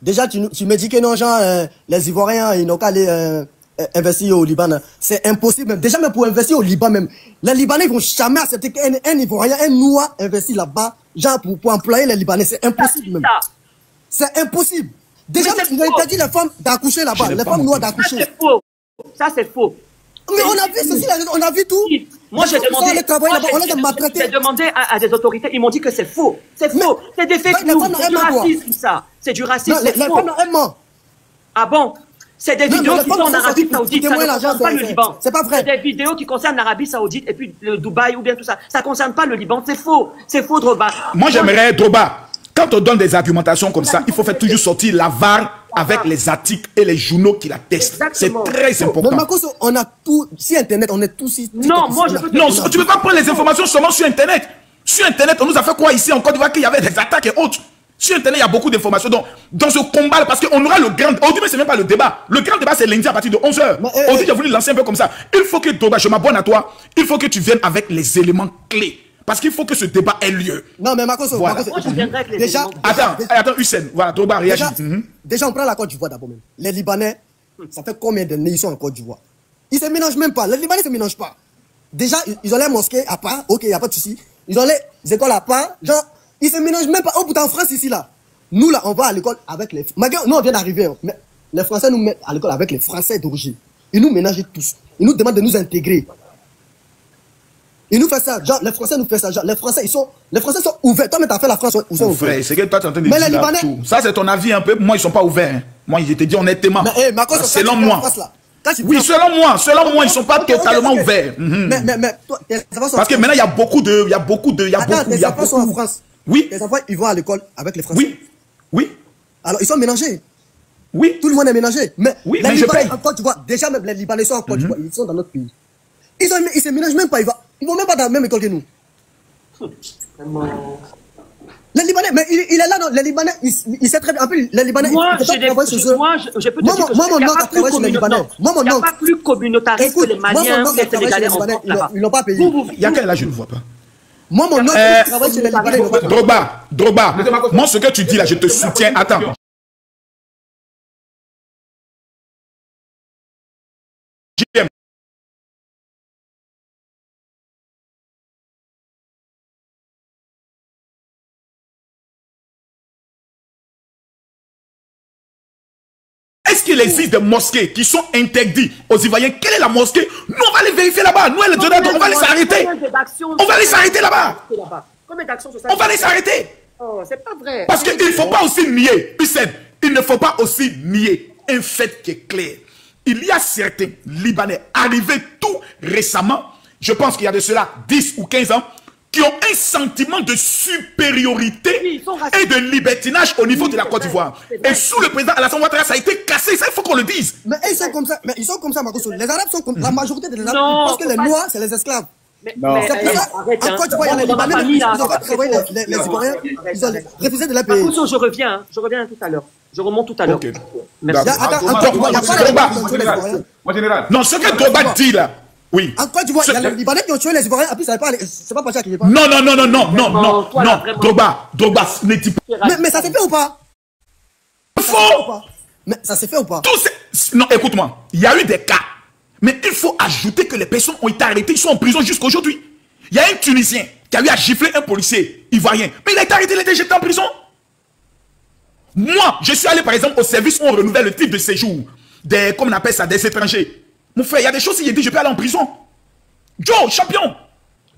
Déjà, tu me dis que non, genre, les Ivoiriens, ils n'ont qu'à aller investir au Liban. C'est impossible même. Déjà, même pour investir au Liban même, les Libanais vont jamais accepter qu'un Ivoirien, un Noir investisse là-bas, genre pour employer les Libanais. C'est impossible même. C'est impossible. Déjà, ils ont interdit les femmes d'accoucher là-bas, les femmes noires d'accoucher. C'est faux. Ça, c'est faux. Mais on a vu ceci, on a vu tout. Moi, j'ai demandé à des autorités, ils m'ont dit que c'est faux. C'est faux. C'est des fake news. C'est du racisme, ça. C'est du racisme. Les femmes aiment. Ah bon? C'est des vidéos qui sont en Arabie Saoudite. Ça ne concerne pas le Liban. C'est pas vrai. C'est des vidéos qui concernent l'Arabie Saoudite et puis le Dubaï ou bien tout ça. Ça ne concerne pas le Liban. C'est faux. C'est faux, Droba. Moi, j'aimerais, Droba, quand on donne des argumentations comme ça, il faut faire toujours sortir la VAR avec les articles et les journaux qui la testent. C'est très important. Mais Marcos, on a tout, si Internet, on est tous ici. Non, moi je peux non, tu ne peux pas prendre les informations seulement sur Internet. Sur Internet, on nous a fait quoi ici en Côte d'Ivoire qu'il y avait des attaques et autres. Sur Internet, il y a beaucoup d'informations. Donc, dans ce combat, parce qu'on aura le grand... Aujourd'hui, ce n'est même pas le débat. Le grand débat, c'est lundi à partir de 11h. Aujourd'hui, j'ai voulu lancer un peu comme ça. Il faut que, Droba, je m'abonne à toi. Il faut que tu viennes avec les éléments clés. Parce qu'il faut que ce débat ait lieu. Non, mais Marcos, voilà. Moi, je viendrai avec les déjà, attends, Hussein, voilà, Droba réagit. Déjà, on prend la Côte d'Ivoire d'abord même. Les Libanais, ça fait combien d'années ils sont en Côte d'Ivoire? Ils se mélangent même pas. Les Libanais ne se mélangent pas. Déjà, ils ont les mosquées à part. Ok, il n'y a pas de souci. Ils ont les écoles à part. Genre, ils se mélangent même pas. Oh, putain, en France, ici, là. Nous, là, on va à l'école avec les... Nous, on vient d'arriver. Mais les Français nous mettent à l'école avec les Français d'origine. Ils nous ménagent tous. Ils nous demandent de nous intégrer. Ils nous font ça. Genre, les Français nous font ça. Genre, les Français sont ouverts. Toi, mais t'as fait la France, ils sont ouverts. C'est que toi, tu es en train de dire Libanais... tout. Ça, c'est ton avis un peu. Moi, ils sont pas ouverts. Hein. Moi, je te dis honnêtement. Mais, selon moi. Oui, selon moi, ils sont pas totalement ouverts. Mais toi, parce que maintenant, il y a beaucoup de... Les enfants sont en France. Oui. Les enfants, ils vont à l'école avec les Français. Oui. Alors, ils sont mélangés. Oui. Tout le monde est mélangé. Mais oui, les Libanais en Côte d'Ivoire, déjà même les Libanais sont en Côte d'Ivoire, ils sont dans notre pays. Ils se mélangent même pas. Ils vont même pas dans la même école que nous. Les Libanais, mais il est là, non, les Libanais, il sait très bien. En plus, les Libanais, moi, je peux te dire que il n'y a pas plus communautariste que les Maliens, les Sénégalais en France là-bas. Ils l'ont pas payé. Il y a quel là, je ne vois pas. Moi, mon oncle travaille chez les Libanais. Droba, moi, ce que tu dis là, je te soutiens. Attends. Est-ce qu'il existe des mosquées qui sont interdites aux Ivoiriens? Quelle est la mosquée? Nous, on va les vérifier là-bas. Nous, on va les arrêter. On va les arrêter là-bas. On va les arrêter. Oh, c'est pas vrai. Parce qu'il ne faut pas aussi nier, Hussein, il ne faut pas aussi nier un fait qui est clair. Il y a certains Libanais arrivés tout récemment, je pense qu'il y a de cela 10 ou 15 ans, qui ont un sentiment de supériorité et de libertinage au niveau de la Côte d'Ivoire. Et sous le président Alassane Ouattara, ça a été cassé, ça il faut qu'on le dise. Mais ils sont comme ça, Marcos. Les Arabes sont comme la majorité des Arabes, parce que les Noirs, c'est les esclaves. C'est pour ça, en Côte d'Ivoire, il y a les Libanais, ils n'ont pas travaillé les Ivoiriens, ils ont refusé de la payer. Marcos, je reviens tout à l'heure. Je remonte tout à l'heure. Merci. Non, ce que Droba dit là, oui. En Côte d'Ivoire, il y a les Libanais qui ont tué les Ivoiriens, en plus, c'est pas Pacha qui est pas. Non, Droba, ne dis pas. Mais ça s'est fait ou pas? Faux. Mais ça s'est fait ou pas? Non, écoute-moi, il y a eu des cas. Mais il faut ajouter que les personnes ont été arrêtées, ils sont en prison jusqu'à aujourd'hui. Il y a un Tunisien qui a eu à gifler un policier ivoirien. Mais il a été arrêté, il a été jeté en prison. Moi, je suis allé par exemple au service où on renouvelle le titre de séjour comme on appelle ça, des étrangers. Mon frère, il y a des choses, il dit, je peux aller en prison. Joe, champion.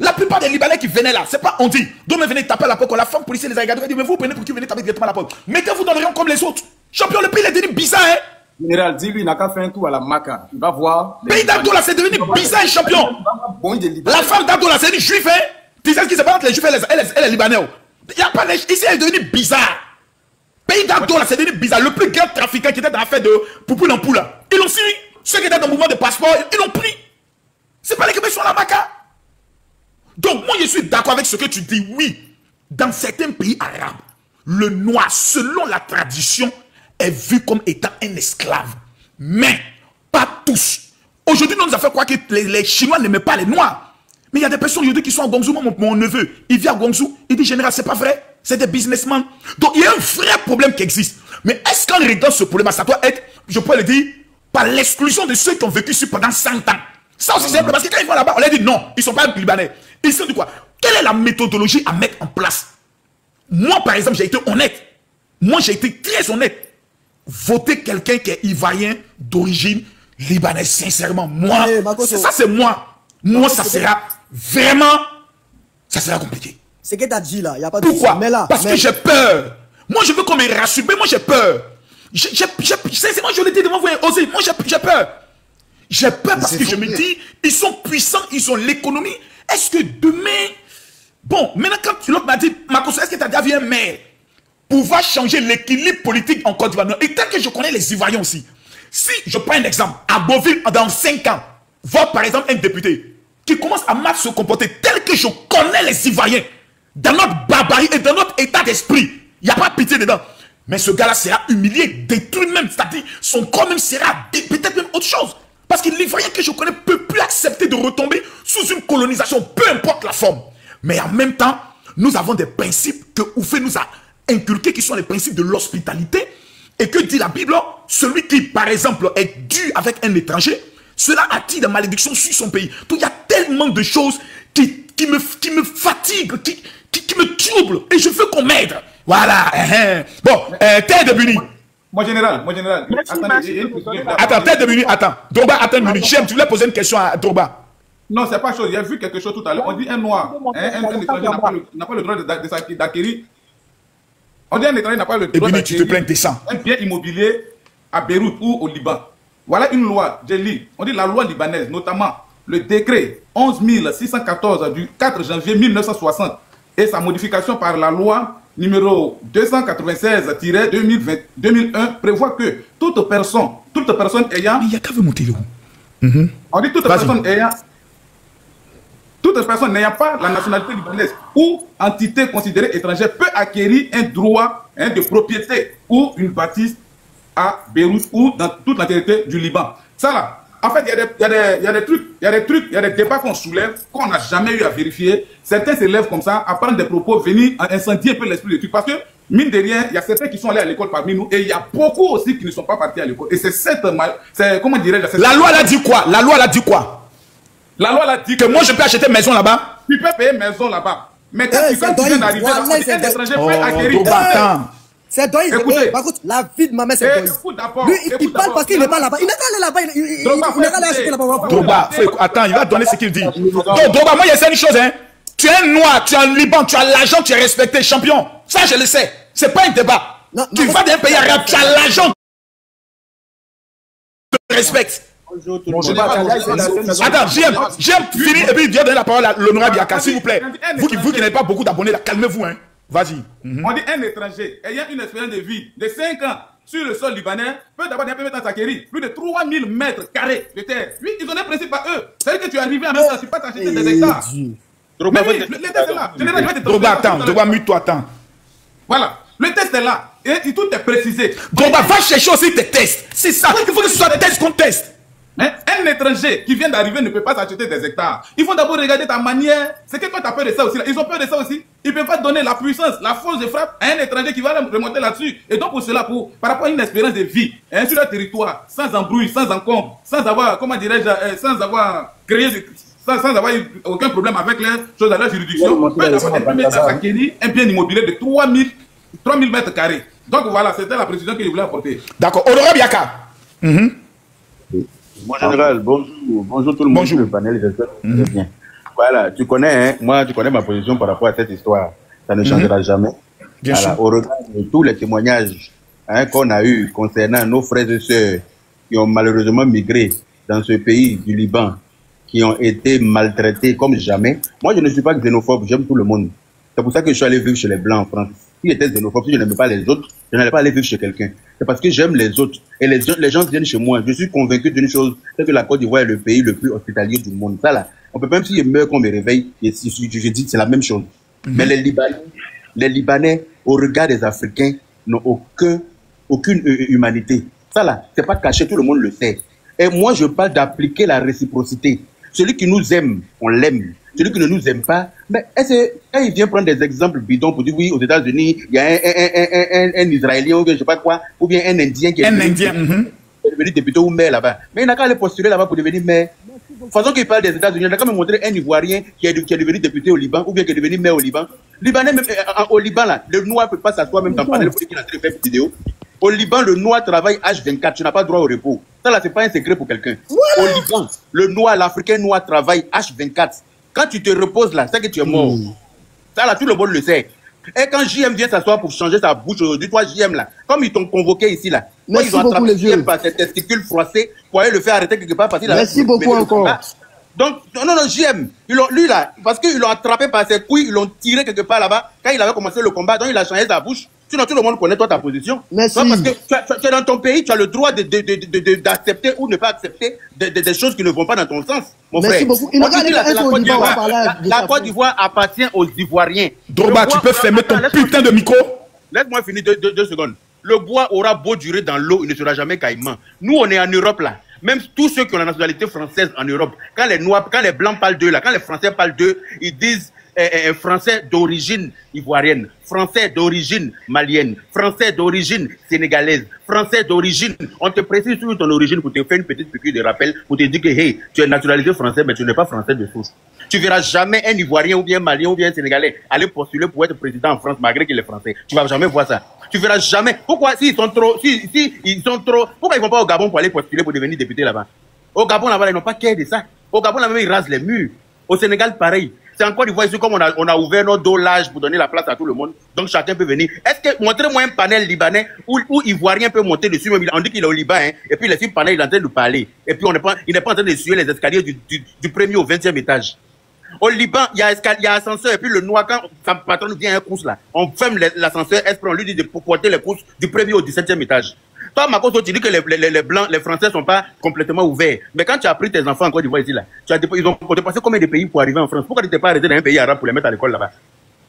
La plupart des Libanais qui venaient là, c'est pas on dit. Donc, venez taper à la porte, quand la femme policière les a regardés, elle dit, mais vous prenez pour qui venez taper directement à la porte. Mettez-vous dans le rayon comme les autres. Champion, le pays est devenu bizarre, hein. Général, dis-lui, il n'a qu'à faire un tour à la Maca. Il va voir. Pays d'Abdullah, c'est devenu bizarre, champion. La femme d'Abdullah, c'est une juive, hein. Tu sais ce qui se passe entre les juifs et elle est libanais. Il y a pas les... Ici, elle est devenue bizarre. Pays d'Abdullah, c'est devenu bizarre. Le plus grand trafiquant qui était dans l'affaire de Poupou Nampoula. Ils l'ont suivi. Ceux qui étaient dans le mouvement de passeport, ils l'ont pris. C'est pas les Québécois sur la Maca. Donc, moi, je suis d'accord avec ce que tu dis. Oui, dans certains pays arabes, le noir, selon la tradition, est vu comme étant un esclave. Mais, pas tous. Aujourd'hui, nous avons fait croire que les Chinois n'aimaient pas les Noirs. Mais il y a des personnes aujourd'hui qui sont à Guangzhou. Mon neveu, il vient à Guangzhou, il dit, général, c'est pas vrai. C'est des businessmen. Donc, il y a un vrai problème qui existe. Mais est-ce qu'on règle ce problème, ça doit être, je peux le dire, par l'exclusion de ceux qui ont vécu ici pendant 100 ans. Ça aussi, c'est parce que quand ils vont là-bas, on leur dit non, ils ne sont pas libanais. Ils sont de quoi? Quelle est la méthodologie à mettre en place? Moi, par exemple, j'ai été honnête. Moi, j'ai été très honnête. Voter quelqu'un qui est ivoirien d'origine libanaise, sincèrement, moi, ça c'est moi. Moi, ça sera vraiment, ça sera compliqué. C'est que tu as dit là, il n'y a pas de... Pourquoi? Parce que j'ai peur. Moi, je veux qu'on me rassure, mais moi, j'ai peur. Sincèrement, je le dis devant vous aussi, moi, j'ai peur. J'ai peur parce que je me dis, ils sont puissants, ils ont l'économie. Est-ce que demain... Bon, maintenant, quand l'autre m'a dit, Makosso, est-ce que tu as déjà vu un maire pouvoir changer l'équilibre politique en Côte d'Ivoire? Et tel que je connais les Ivoiriens aussi, si je prends un exemple, à Beauville, dans 5 ans, voir par exemple un député qui commence à mal se comporter tel que je connais les Ivoiriens, dans notre barbarie et dans notre état d'esprit, il n'y a pas pitié dedans. Mais ce gars-là sera humilié, détruit même, c'est-à-dire son corps même sera peut-être même autre chose. Parce que l'Ivoirien que je connais ne peut plus accepter de retomber sous une colonisation, peu importe la forme. Mais en même temps, nous avons des principes que Oufé nous a inculqués, qui sont les principes de l'hospitalité. Et que dit la Bible? Celui qui, par exemple, est dû avec un étranger, cela attire la malédiction sur son pays. Donc il y a tellement de choses qui me fatiguent, qui me troublent. Et je veux qu'on m'aide. Voilà. Bon, Terre de Buni. Mon général. Attends, Terre de Buni, attends. Drogba, attends une minute. J'aime, tu voulais poser une question à Drogba. Non, c'est pas chose. J'ai vu quelque chose tout à l'heure. On dit un noir, un étranger n'a pas le droit d'acquérir. On dit un étranger n'a pas le droit d'acquérir un bien immobilier à Beyrouth ou au Liban. Voilà une loi, j'ai lu. On dit la loi libanaise, notamment le décret 11 614 du 4 janvier 1960 et sa modification par la loi numéro 296-2001 prévoit que toute personne ayant... Mais il y a qu'à vous monter le On dit toute personne n'ayant pas la nationalité libanaise ou entité considérée étrangère peut acquérir un droit de propriété ou une bâtisse à Beyrouth ou dans toute la territoire du Liban. Ça là, en fait, il y a des débats qu'on soulève, qu'on n'a jamais eu à vérifier. Certains s'élèvent comme ça, à prendre des propos, venir incendier un peu l'esprit du truc. Parce que, mine de rien, il y a certains qui sont allés à l'école parmi nous et il y a beaucoup aussi qui ne sont pas partis à l'école. Et c'est comment dirais-je? La loi l'a dit quoi? La loi l'a dit quoi? La loi l'a dit que moi je peux acheter maison là-bas. Tu peux payer maison là-bas. Mais quand tu viens d'arriver là, un étranger peut acquérir. C'est Doïs. Par contre, la vie de ma mère, c'est Doïs. Lui, il parle parce qu'il n'est pas là-bas. Il n'est pas allé là-bas. Il n'est pas allé acheter là-bas. Drogba, attends, il va donner ce qu'il dit. Donc, Drogba, moi, il y a une chose, hein. Tu es un noir, tu es en Liban, tu as l'argent, tu es respecté, champion. Ça, je le sais. C'est pas un débat. Tu vas d'un pays arabe, tu as l'argent. Tu te respectes. Attends, j'aime finir et puis viens donner la parole à l'honorable Yaka, s'il vous plaît. Vous qui n'avez pas beaucoup d'abonnés, calmez-vous, hein. Vas-y. On dit un étranger ayant une expérience de vie de 5 ans sur le sol libanais peut d'abord permettre à s'acquérir plus de 3000 mètres carrés de terre. Oui, ils ont un principe à eux. C'est-à-dire que tu es arrivé en même temps, tu peux t'acheter des hectares. Drogba, attends, Drogba, mute-toi, attends. Voilà, le test est là. Et tout est précisé. Drogba, va chercher aussi tes tests. C'est ça, il faut que ce soit des tests qu'on teste. Un étranger qui vient d'arriver ne peut pas s'acheter des hectares. Il faut d'abord regarder ta manière. C'est que toi, tu as peur de ça aussi. Là. Ils ont peur de ça aussi. Ils ne peuvent pas donner la puissance, la force de frappe à un étranger qui va remonter là-dessus. Et donc, pour cela, par rapport à une expérience de vie, sur le territoire, sans embrouille, sans encombre, sans avoir, comment dirais-je, sans avoir créé, sans avoir eu aucun problème avec les choses à la juridiction, peut d'abord acquérir un bien immobilier de 3000 mètres carrés. Donc, voilà, c'était la précision que je voulais apporter. D'accord. Honorable Yaka. Mon général, bonjour tout le monde. Bonjour. Le panel, j'espère que vous allez bien. Voilà, tu connais, moi, tu connais ma position par rapport à cette histoire. Ça ne changera jamais. Bien sûr. Au regard de tous les témoignages qu'on a eus concernant nos frères et sœurs qui ont malheureusement migré dans ce pays du Liban, qui ont été maltraités comme jamais. Moi, je ne suis pas xénophobe, j'aime tout le monde. C'est pour ça que je suis allé vivre chez les Blancs en France. Si j'étais xénophobe, si je n'aimais pas les autres, je n'allais pas aller vivre chez quelqu'un. C'est parce que j'aime les autres. Et les gens viennent chez moi. Je suis convaincu d'une chose, c'est que la Côte d'Ivoire est le pays le plus hospitalier du monde. Ça là, on peut même si je meurs qu'on me réveille, et si je dis que c'est la même chose. Mais les Libanais, au regard des Africains, n'ont aucune humanité. Ça là, c'est pas caché, tout le monde le sait. Et moi, je parle d'appliquer la réciprocité. Celui qui nous aime, on l'aime. celui qui ne nous aime pas. Mais est-ce quand il vient prendre des exemples bidons pour dire oui, aux États-Unis, il y a un Israélien ou je sais pas quoi, ou bien un Indien qui est devenu député ou maire là-bas. Mais il n'a qu'à aller postuler là-bas pour devenir maire. De toute façon qu'il parle des États-Unis, il a quand même montré un Ivoirien qui est devenu député au Liban ou bien qui est devenu maire au Liban. Libanais, même, au Liban, là, le noir ne peut pas s'asseoir même dans le panel pour dire qu'il a fait une vidéo. Au Liban, le noir travaille H24, tu n'as pas droit au repos. Ça là, c'est pas un secret pour quelqu'un. Au Liban, le noir, l'Africain noir travaille H24. Quand tu te reposes là, c'est que tu es mort. Ça là, tout le monde le sait. Et quand JM vient s'asseoir pour changer sa bouche aujourd'hui, toi JM là, comme ils t'ont convoqué ici là, merci ils ont beaucoup, attrapé JM par ses testicules froissés pour aller le faire arrêter quelque part parce qu'il a... Merci beaucoup encore. Donc, non, JM, lui là, parce qu'ils l'ont attrapé par ses couilles, ils l'ont tiré quelque part là-bas, quand il avait commencé le combat, donc il a changé sa bouche. Sinon, tout le monde connaît toi ta position. Merci. Donc, parce que tu es dans ton pays, tu as le droit d'accepter ou ne pas accepter des choses qui ne vont pas dans ton sens, mon frère. Merci beaucoup. La Côte d'Ivoire appartient aux Ivoiriens. Droba, tu peux fermer ton putain de micro. Laisse-moi finir 2 secondes. Le bois aura beau durer dans l'eau, il ne sera jamais caïman. Nous, on est en Europe là. Même tous ceux qui ont la nationalité française en Europe, quand les Noirs, quand les Blancs parlent d'eux là, quand les Français parlent d'eux, ils disent Français d'origine ivoirienne, Français d'origine malienne, Français d'origine sénégalaise, Français d'origine. On te précise sur ton origine pour te faire une petite piqûre de rappel, pour te dire que hey, tu es nationalisé français, mais tu n'es pas français de souche. Tu verras jamais un Ivoirien ou bien Malien ou bien Sénégalais aller postuler pour être président en France malgré qu'il est français. Tu vas jamais voir ça. Tu verras jamais. Pourquoi s'ils sont trop, pourquoi ils vont pas au Gabon pour aller postuler pour devenir député là-bas? Au Gabon là-bas, ils n'ont pas qu'à de ça. Au Gabon là-bas, ils rasent les murs. Au Sénégal, pareil. C'est encore une fois ici, comme on a ouvert nos dos larges pour donner la place à tout le monde. Donc chacun peut venir. Est-ce que, montrez-moi un panel libanais où Ivoirien peut monter dessus, même on dit qu'il est au Liban, hein, et puis le panel, il est en train de parler. Et puis il n'est pas en train de suivre les escaliers du premier au 20e étage. Au Liban, il y a ascenseur, et puis le noir, quand sa patronne vient à un course là, on ferme l'ascenseur, on lui dit de porter les courses du premier au 17e étage. Toi, Makoto, tu dis que les Blancs, les Français sont pas complètement ouverts. Mais quand tu as pris tes enfants en Côte d'Ivoire ici là, ils ont dépassé combien de pays pour arriver en France? Pourquoi tu t'es pas arrêté dans un pays arabe pour les mettre à l'école là-bas?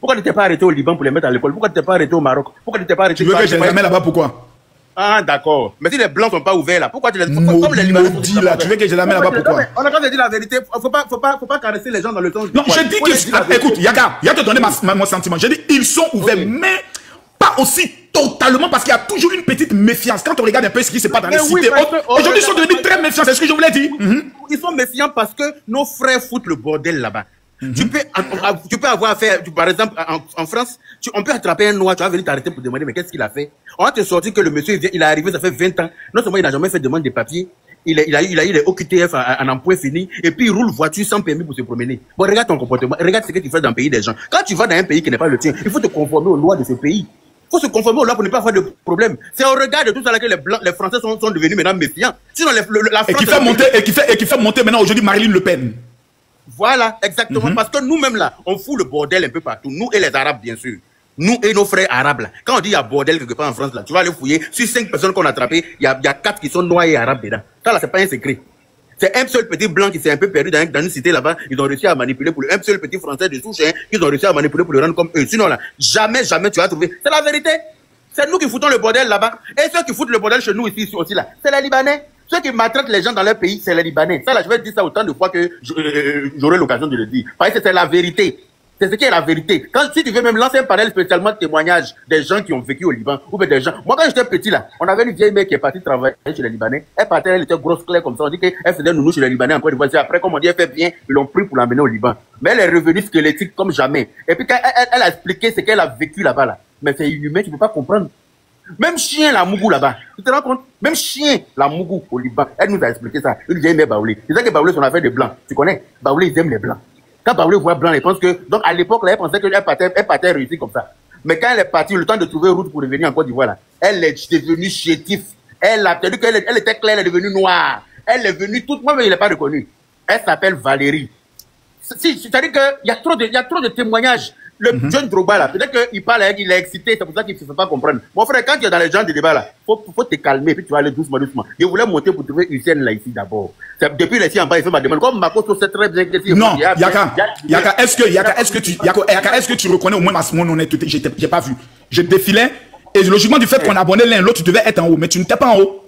Pourquoi tu t'es pas arrêté au Liban pour les mettre à l'école? Pourquoi tu t'es pas arrêté au Maroc? Pourquoi tu t'es pas arrêté? Tu veux que je les amène là-bas, pourquoi? Ah, d'accord. Mais si les Blancs sont pas ouverts là, pourquoi tu les... Comme les Libanais sont là, tu veux que je les amène là-bas, pourquoi? On a quand même dit la vérité. Faut pas caresser les gens dans le sens. Non, je dis que... Écoute, Yaka te donner mon sentiment. Je dis, ils sont ouverts, mais pas aussi totalement, parce qu'il y a toujours une petite méfiance. Quand on regarde un peu ce qui se passe dans les cités, aujourd'hui ils sont devenus très méfiants, c'est ce que je voulais dire. Ils sont méfiants parce que nos frères foutent le bordel là-bas. Tu peux avoir affaire, par exemple, en France, on peut attraper un noir, tu vas venir t'arrêter pour demander, mais qu'est-ce qu'il a fait? On va te sortir que le monsieur, il est arrivé, ça fait 20 ans. Non seulement il n'a jamais fait de demande de papier, il a eu les OQTF en emploi fini, et puis il roule voiture sans permis pour se promener. Bon, regarde ton comportement, regarde ce que tu fais dans le pays des gens. Quand tu vas dans un pays qui n'est pas le tien, il faut te conformer aux lois de ce pays. Il faut se conformer aux lois pour ne pas avoir de problème. C'est au regard de tout ça là que les Français sont devenus maintenant méfiants. Sinon, la France... Et qui fait monter maintenant aujourd'hui Marine Le Pen. Voilà, exactement. Parce que nous-mêmes là, on fout le bordel un peu partout. Nous et les Arabes, bien sûr. Nous et nos frères arabes là. Quand on dit il y a bordel quelque part en France là, tu vas aller fouiller. Sur 5 personnes qu'on a attrapées, il y a 4 qui sont noirs et arabes dedans. Ça là, c'est pas un secret. C'est un seul petit blanc qui s'est un peu perdu dans une cité là-bas. Ils ont réussi à manipuler pour un seul petit français de souche, hein, qu'ils ont réussi à manipuler pour le rendre comme eux. Sinon là, jamais tu vas trouver. C'est la vérité. C'est nous qui foutons le bordel là-bas. Et ceux qui foutent le bordel chez nous ici aussi là, c'est les Libanais. Ceux qui maltraitent les gens dans leur pays, c'est les Libanais. Ça là, je vais dire ça autant de fois que j'aurai l'occasion de le dire. Parce que c'est la vérité. C'est ce qui est la vérité. Si tu veux même lancer un panel spécialement de témoignages des gens qui ont vécu au Liban, ou bien des gens. Moi, quand j'étais petit là, on avait une vieille mère qui est partie travailler chez les Libanais. Elle partait, elle était grosse claire comme ça. On dit qu'elle faisait nounou chez les Libanais en Côte d'Ivoire. Après, comme on dit, elle fait bien, ils l'ont pris pour l'amener au Liban. Mais elle est revenue squelettique comme jamais. Et puis, quand elle a expliqué ce qu'elle a vécu là-bas, là. Mais c'est inhumain, tu peux pas comprendre. Même chien, la Mougou là-bas. Tu te rends compte? Même chien, la Mougou au Liban. Elle nous a expliqué ça. Une vieille mère Baoulé. C'est ça que Baoulé, son affaire de blanc. Tu connais? Baoulé, ils aiment les blancs. Quand Baoulé voit blanc, il pense que, donc à l'époque, là, elle pensait qu'elle partait réussir comme ça. Mais quand elle est partie, le temps de trouver route pour revenir en Côte d'Ivoire, là, elle est devenue chétif. Elle a perdu qu'elle était claire, elle est devenue noire. Elle est venue toute, moi, mais il n'est pas reconnu. Elle s'appelle Valérie. C'est-à-dire qu'il y a trop de témoignages. Le jeune Drogba, là, peut-être qu'il parle, il est excité, c'est pour ça qu'il ne se fait pas comprendre. Mon frère, quand tu es dans les gens de débat, là, faut te calmer, puis tu vas aller doucement. Je voulais monter pour trouver Hussein, là, ici, d'abord. Depuis les en bas, il fait ma demande. Comme Makoto sait très bien que c'est... Non, Yaka, est-ce que tu reconnais au moins mon honnêteté? J'ai pas vu. Je défilais, et logiquement, du fait qu'on abonnait l'un l'autre, tu devais être en haut, mais tu n'étais pas en haut.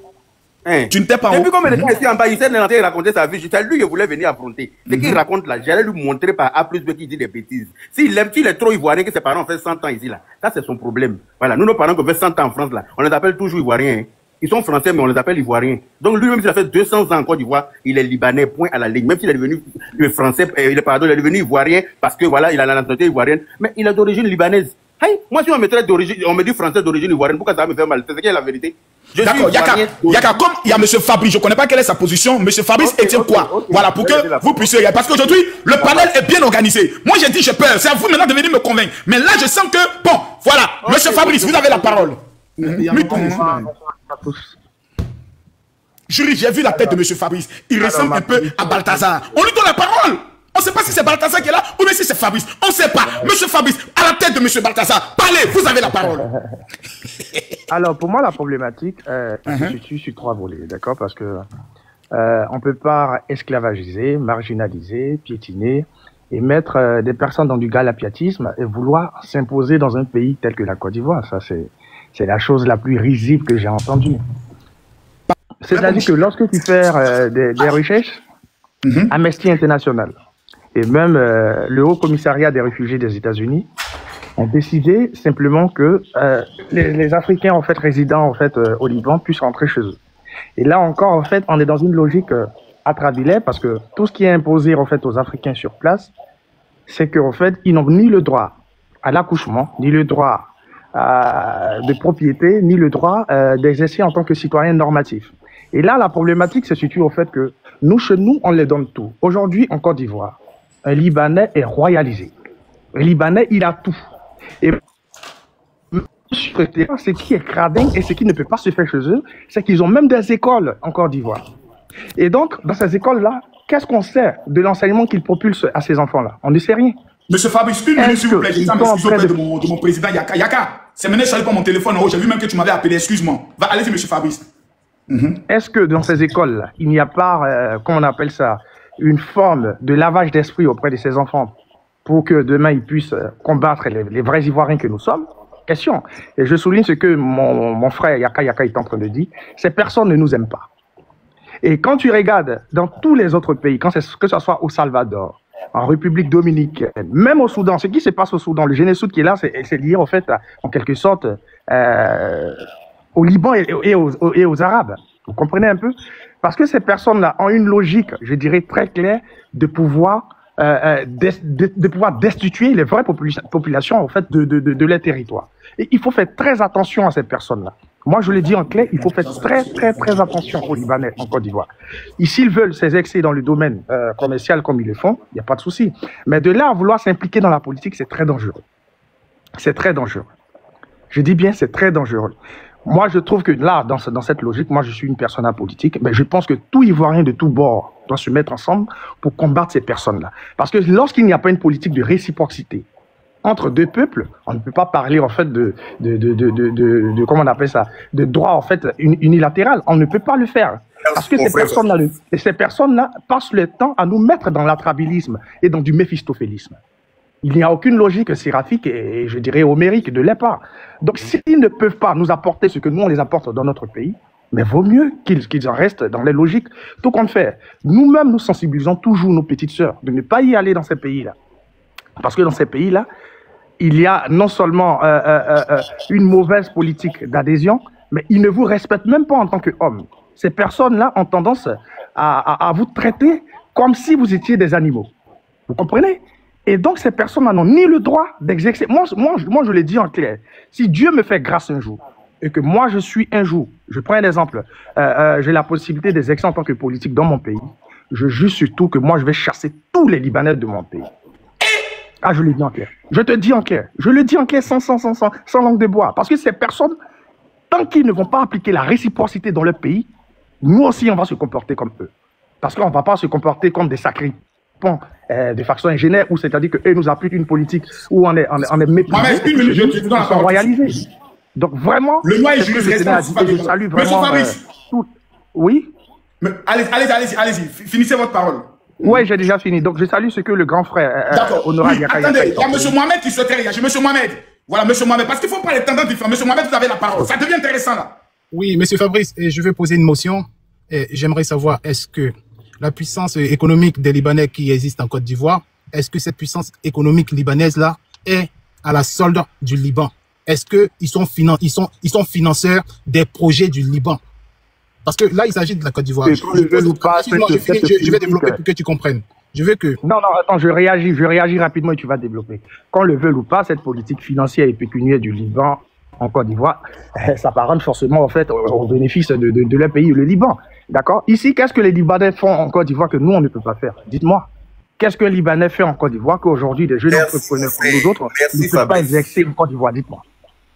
Tu ne t'es pas... Depuis combien de temps ici en bas, il s'est raconté sa vie. C'est lui qui voulait venir affronter. Ce qu'il raconte là, j'allais lui montrer par A plus B qui dit des bêtises. S'il est trop ivoirien, que ses parents ont fait 100 ans ici là, ça c'est son problème. Voilà, nous nos parents qui ont fait 100 ans en France là, on les appelle toujours ivoiriens. Hein. Ils sont français, mais on les appelle ivoiriens. Donc lui-même, s'il a fait 200 ans en Côte d'Ivoire, il est libanais, point à la ligne. Même s'il est devenu français, il est devenu ivoirien parce que voilà, il a la nationalité ivoirienne, mais il est d'origine libanaise. Hey, moi, si on me traite d'origine, on me dit français d'origine ivoirienne, pourquoi ça va me faire mal? C'est ce qui est la vérité. D'accord, Yaka, comme il y a M. Fabrice, je ne connais pas quelle est sa position. M. Fabrice est-il quoi? Voilà, pour que vous puissiez. Parce qu'aujourd'hui, le panel est bien organisé. Moi, j'ai dit, j'ai peur. C'est à vous maintenant de venir me convaincre. Mais là, je sens que, bon, voilà, M. Fabrice, vous avez la parole. Jury, j'ai vu la tête de M. Fabrice. Il ressemble un peu à Balthazar. On lui donne la parole. On ne sait pas si c'est Balthazar qui est là ou bien si c'est Fabrice. On ne sait pas. Monsieur Fabrice, à la tête de monsieur Balthazar, parlez, vous avez la parole. Alors, pour moi, la problématique se situe sur 3 volets, d'accord? Parce que on ne peut pas esclavagiser, marginaliser, piétiner et mettre des personnes dans du galapiatisme et vouloir s'imposer dans un pays tel que la Côte d'Ivoire. Ça, c'est la chose la plus risible que j'ai entendue. C'est-à-dire que lorsque tu fais des recherches, Amnesty International et même le Haut Commissariat des réfugiés des États-Unis ont décidé simplement que les Africains en fait résidant en fait au Liban puissent rentrer chez eux. Et là encore en fait on est dans une logique atrabilaire parce que tout ce qui est imposé en fait aux Africains sur place, c'est qu'en fait ils n'ont ni le droit à l'accouchement, ni le droit de propriété, ni le droit d'exercer en tant que citoyen normatif. Et là la problématique se situe au fait que nous chez nous on les donne tout. Aujourd'hui en Côte d'Ivoire, un Libanais est royalisé. Un Libanais, il a tout. Et ce qui est cradin et ce qui ne peut pas se faire chez eux, c'est qu'ils ont même des écoles en Côte d'Ivoire. Et donc, dans ces écoles-là, qu'est-ce qu'on sait de l'enseignement qu'ils propulsent à ces enfants-là? On ne sait rien. Monsieur Fabrice, une minute s'il vous plaît. J'ai ça m'excuse auprès de mon président Yaka. Yaka, c'est maintenant, je savais pas mon téléphone en haut. J'ai vu même que tu m'avais appelé. Excuse-moi. Allez-y, monsieur Fabrice. Est-ce que dans ces écoles-là, il n'y a pas, comment on appelle ça, une forme de lavage d'esprit auprès de ces enfants pour que demain ils puissent combattre les vrais Ivoiriens que nous sommes? Question. Et je souligne ce que mon frère Yaka est en train de dire. Ces personnes ne nous aiment pas. Et quand tu regardes dans tous les autres pays, que ce soit au Salvador, en République dominicaine, même au Soudan, ce qui se passe au Soudan, le génocide qui est là, c'est lié en fait, en quelque sorte, au Liban et aux Arabes. Vous comprenez un peu? Parce que ces personnes-là ont une logique, je dirais, très claire de pouvoir destituer les vraies populations en fait, de leur territoire. Et il faut faire très attention à ces personnes-là. Moi, je le dis en clair, il faut faire très attention aux Libanais en Côte d'Ivoire. S'ils veulent s'exercer dans le domaine commercial comme ils le font, il n'y a pas de souci. Mais de là à vouloir s'impliquer dans la politique, c'est très dangereux. C'est très dangereux. Je dis bien, c'est très dangereux. Moi, je trouve que là, dans cette logique, moi, je suis une personne apolitique, mais je pense que tout Ivoirien de tous bords doit se mettre ensemble pour combattre ces personnes-là. Parce que lorsqu'il n'y a pas une politique de réciprocité entre deux peuples, on ne peut pas parler, en fait, de comment on appelle ça, de droit, en fait, unilatéral. On ne peut pas le faire. Parce que ces personnes-là passent le temps à nous mettre dans l'atrabilisme et dans du méphistophélisme. Il n'y a aucune logique séraphique et je dirais homérique de leur part. Donc s'ils ne peuvent pas nous apporter ce que nous on les apporte dans notre pays, mais vaut mieux qu'ils en restent dans les logiques. Tout qu'on fait, nous-mêmes nous sensibilisons toujours nos petites sœurs de ne pas y aller dans ces pays-là. Parce que dans ces pays-là, il y a non seulement une mauvaise politique d'adhésion, mais ils ne vous respectent même pas en tant qu'hommes. Ces personnes-là ont tendance à vous traiter comme si vous étiez des animaux. Vous comprenez? Et donc, ces personnes n'ont ni le droit d'exercer. Moi, je le dis en clair. Si Dieu me fait grâce un jour, et que moi, je suis un jour, je prends un exemple, j'ai la possibilité d'exercer en tant que politique dans mon pays, je jure surtout que moi, je vais chasser tous les Libanais de mon pays. Ah, je le dis en clair. Je te dis en clair. Je le dis en clair sans langue de bois. Parce que ces personnes, tant qu'ils ne vont pas appliquer la réciprocité dans leur pays, nous aussi, on va se comporter comme eux. Parce qu'on ne va pas se comporter comme des sacrés de faction ingénieur, où c'est-à-dire qu'eux nous appliquent une politique où on est méprisé, ils sont royalisés. Donc vraiment, le noir est juriste, je salue vraiment tout. Oui. Allez-y, finissez votre parole. Oui, j'ai déjà fini. Donc je salue ce que le grand frère honorable Yaka. Attendez, il y a M. Mohamed qui souhaiterait réagir. M. Mohamed, voilà, M. Mohamed, parce qu'il ne faut pas les tendances différentes. M. Mohamed, vous avez la parole. Ça devient intéressant là. Oui, monsieur Fabrice, je vais poser une motion. J'aimerais savoir, est-ce que la puissance économique des Libanais qui existe en Côte d'Ivoire, est-ce que cette puissance économique libanaise-là est à la solde du Liban? Est-ce qu'ils sont financeurs des projets du Liban? Parce que là, il s'agit de la Côte d'Ivoire. Je vais développer pour que tu comprennes. Je veux que... Non, attends, je réagis rapidement et tu vas développer. Qu'on le veuille ou pas, cette politique financière et pécuniaire du Liban en Côte d'Ivoire, ça s'apparente forcément, en fait, au bénéfice de leur pays, le Liban. D'accord? Ici, qu'est-ce que les Libanais font en Côte d'Ivoire que nous, on ne peut pas faire? Dites-moi. Qu'est-ce qu'un Libanais fait en Côte d'Ivoire qu'aujourd'hui, des jeunes entrepreneurs comme nous autres ne peuvent pas exercer en Côte d'Ivoire? Dites-moi.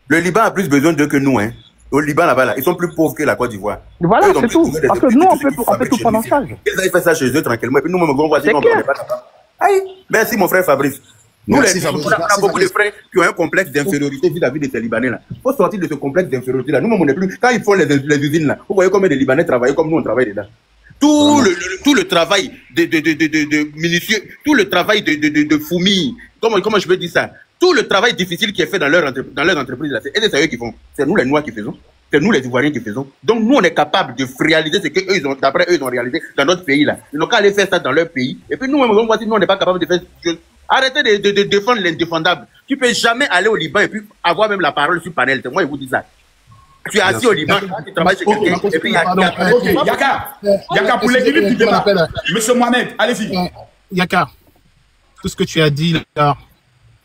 Le Liban a plus besoin d'eux que nous, hein. Au Liban, là-bas, ils sont plus pauvres que la Côte d'Ivoire. Voilà, c'est tout. Parce que nous, on fait tout pendant ça. Ils avaient fait ça chez eux tranquillement. Et puis nous, on voit si on ne pas capable. Aïe, merci mon frère Fabrice. Nous, on a beaucoup de frères qui ont un complexe d'infériorité vis-à-vis de ces Libanais-là. Il faut sortir de ce complexe d'infériorité-là. Nous, on n'est plus. Quand ils font les usines, là, vous voyez combien de Libanais travaillent comme nous, on travaille dedans. Tout le travail de minutieux, tout le travail de fourmis, comment je peux dire ça? Tout le travail difficile qui est fait dans leur entreprise, là, c'est eux qui font. C'est nous les Noirs qui faisons. C'est nous les Ivoiriens qui faisons. Donc nous, on est capable de réaliser ce qu'eux, d'après eux, ils ont réalisé dans notre pays, là. Ils n'ont qu'à aller faire ça dans leur pays. Et puis nous, on voit si nous, on n'est pas capable de faire ce chose. Arrêtez de défendre l'indéfendable. Tu peux jamais aller au Liban et puis avoir même la parole sur panel. Moi, je vous dis ça. Tu es assis au Liban, tu travailles chez quelqu'un, et puis Yaka, pour l'équilibre du débat. Monsieur Mohamed, allez-y. Yaka, tout ce que tu as dit là,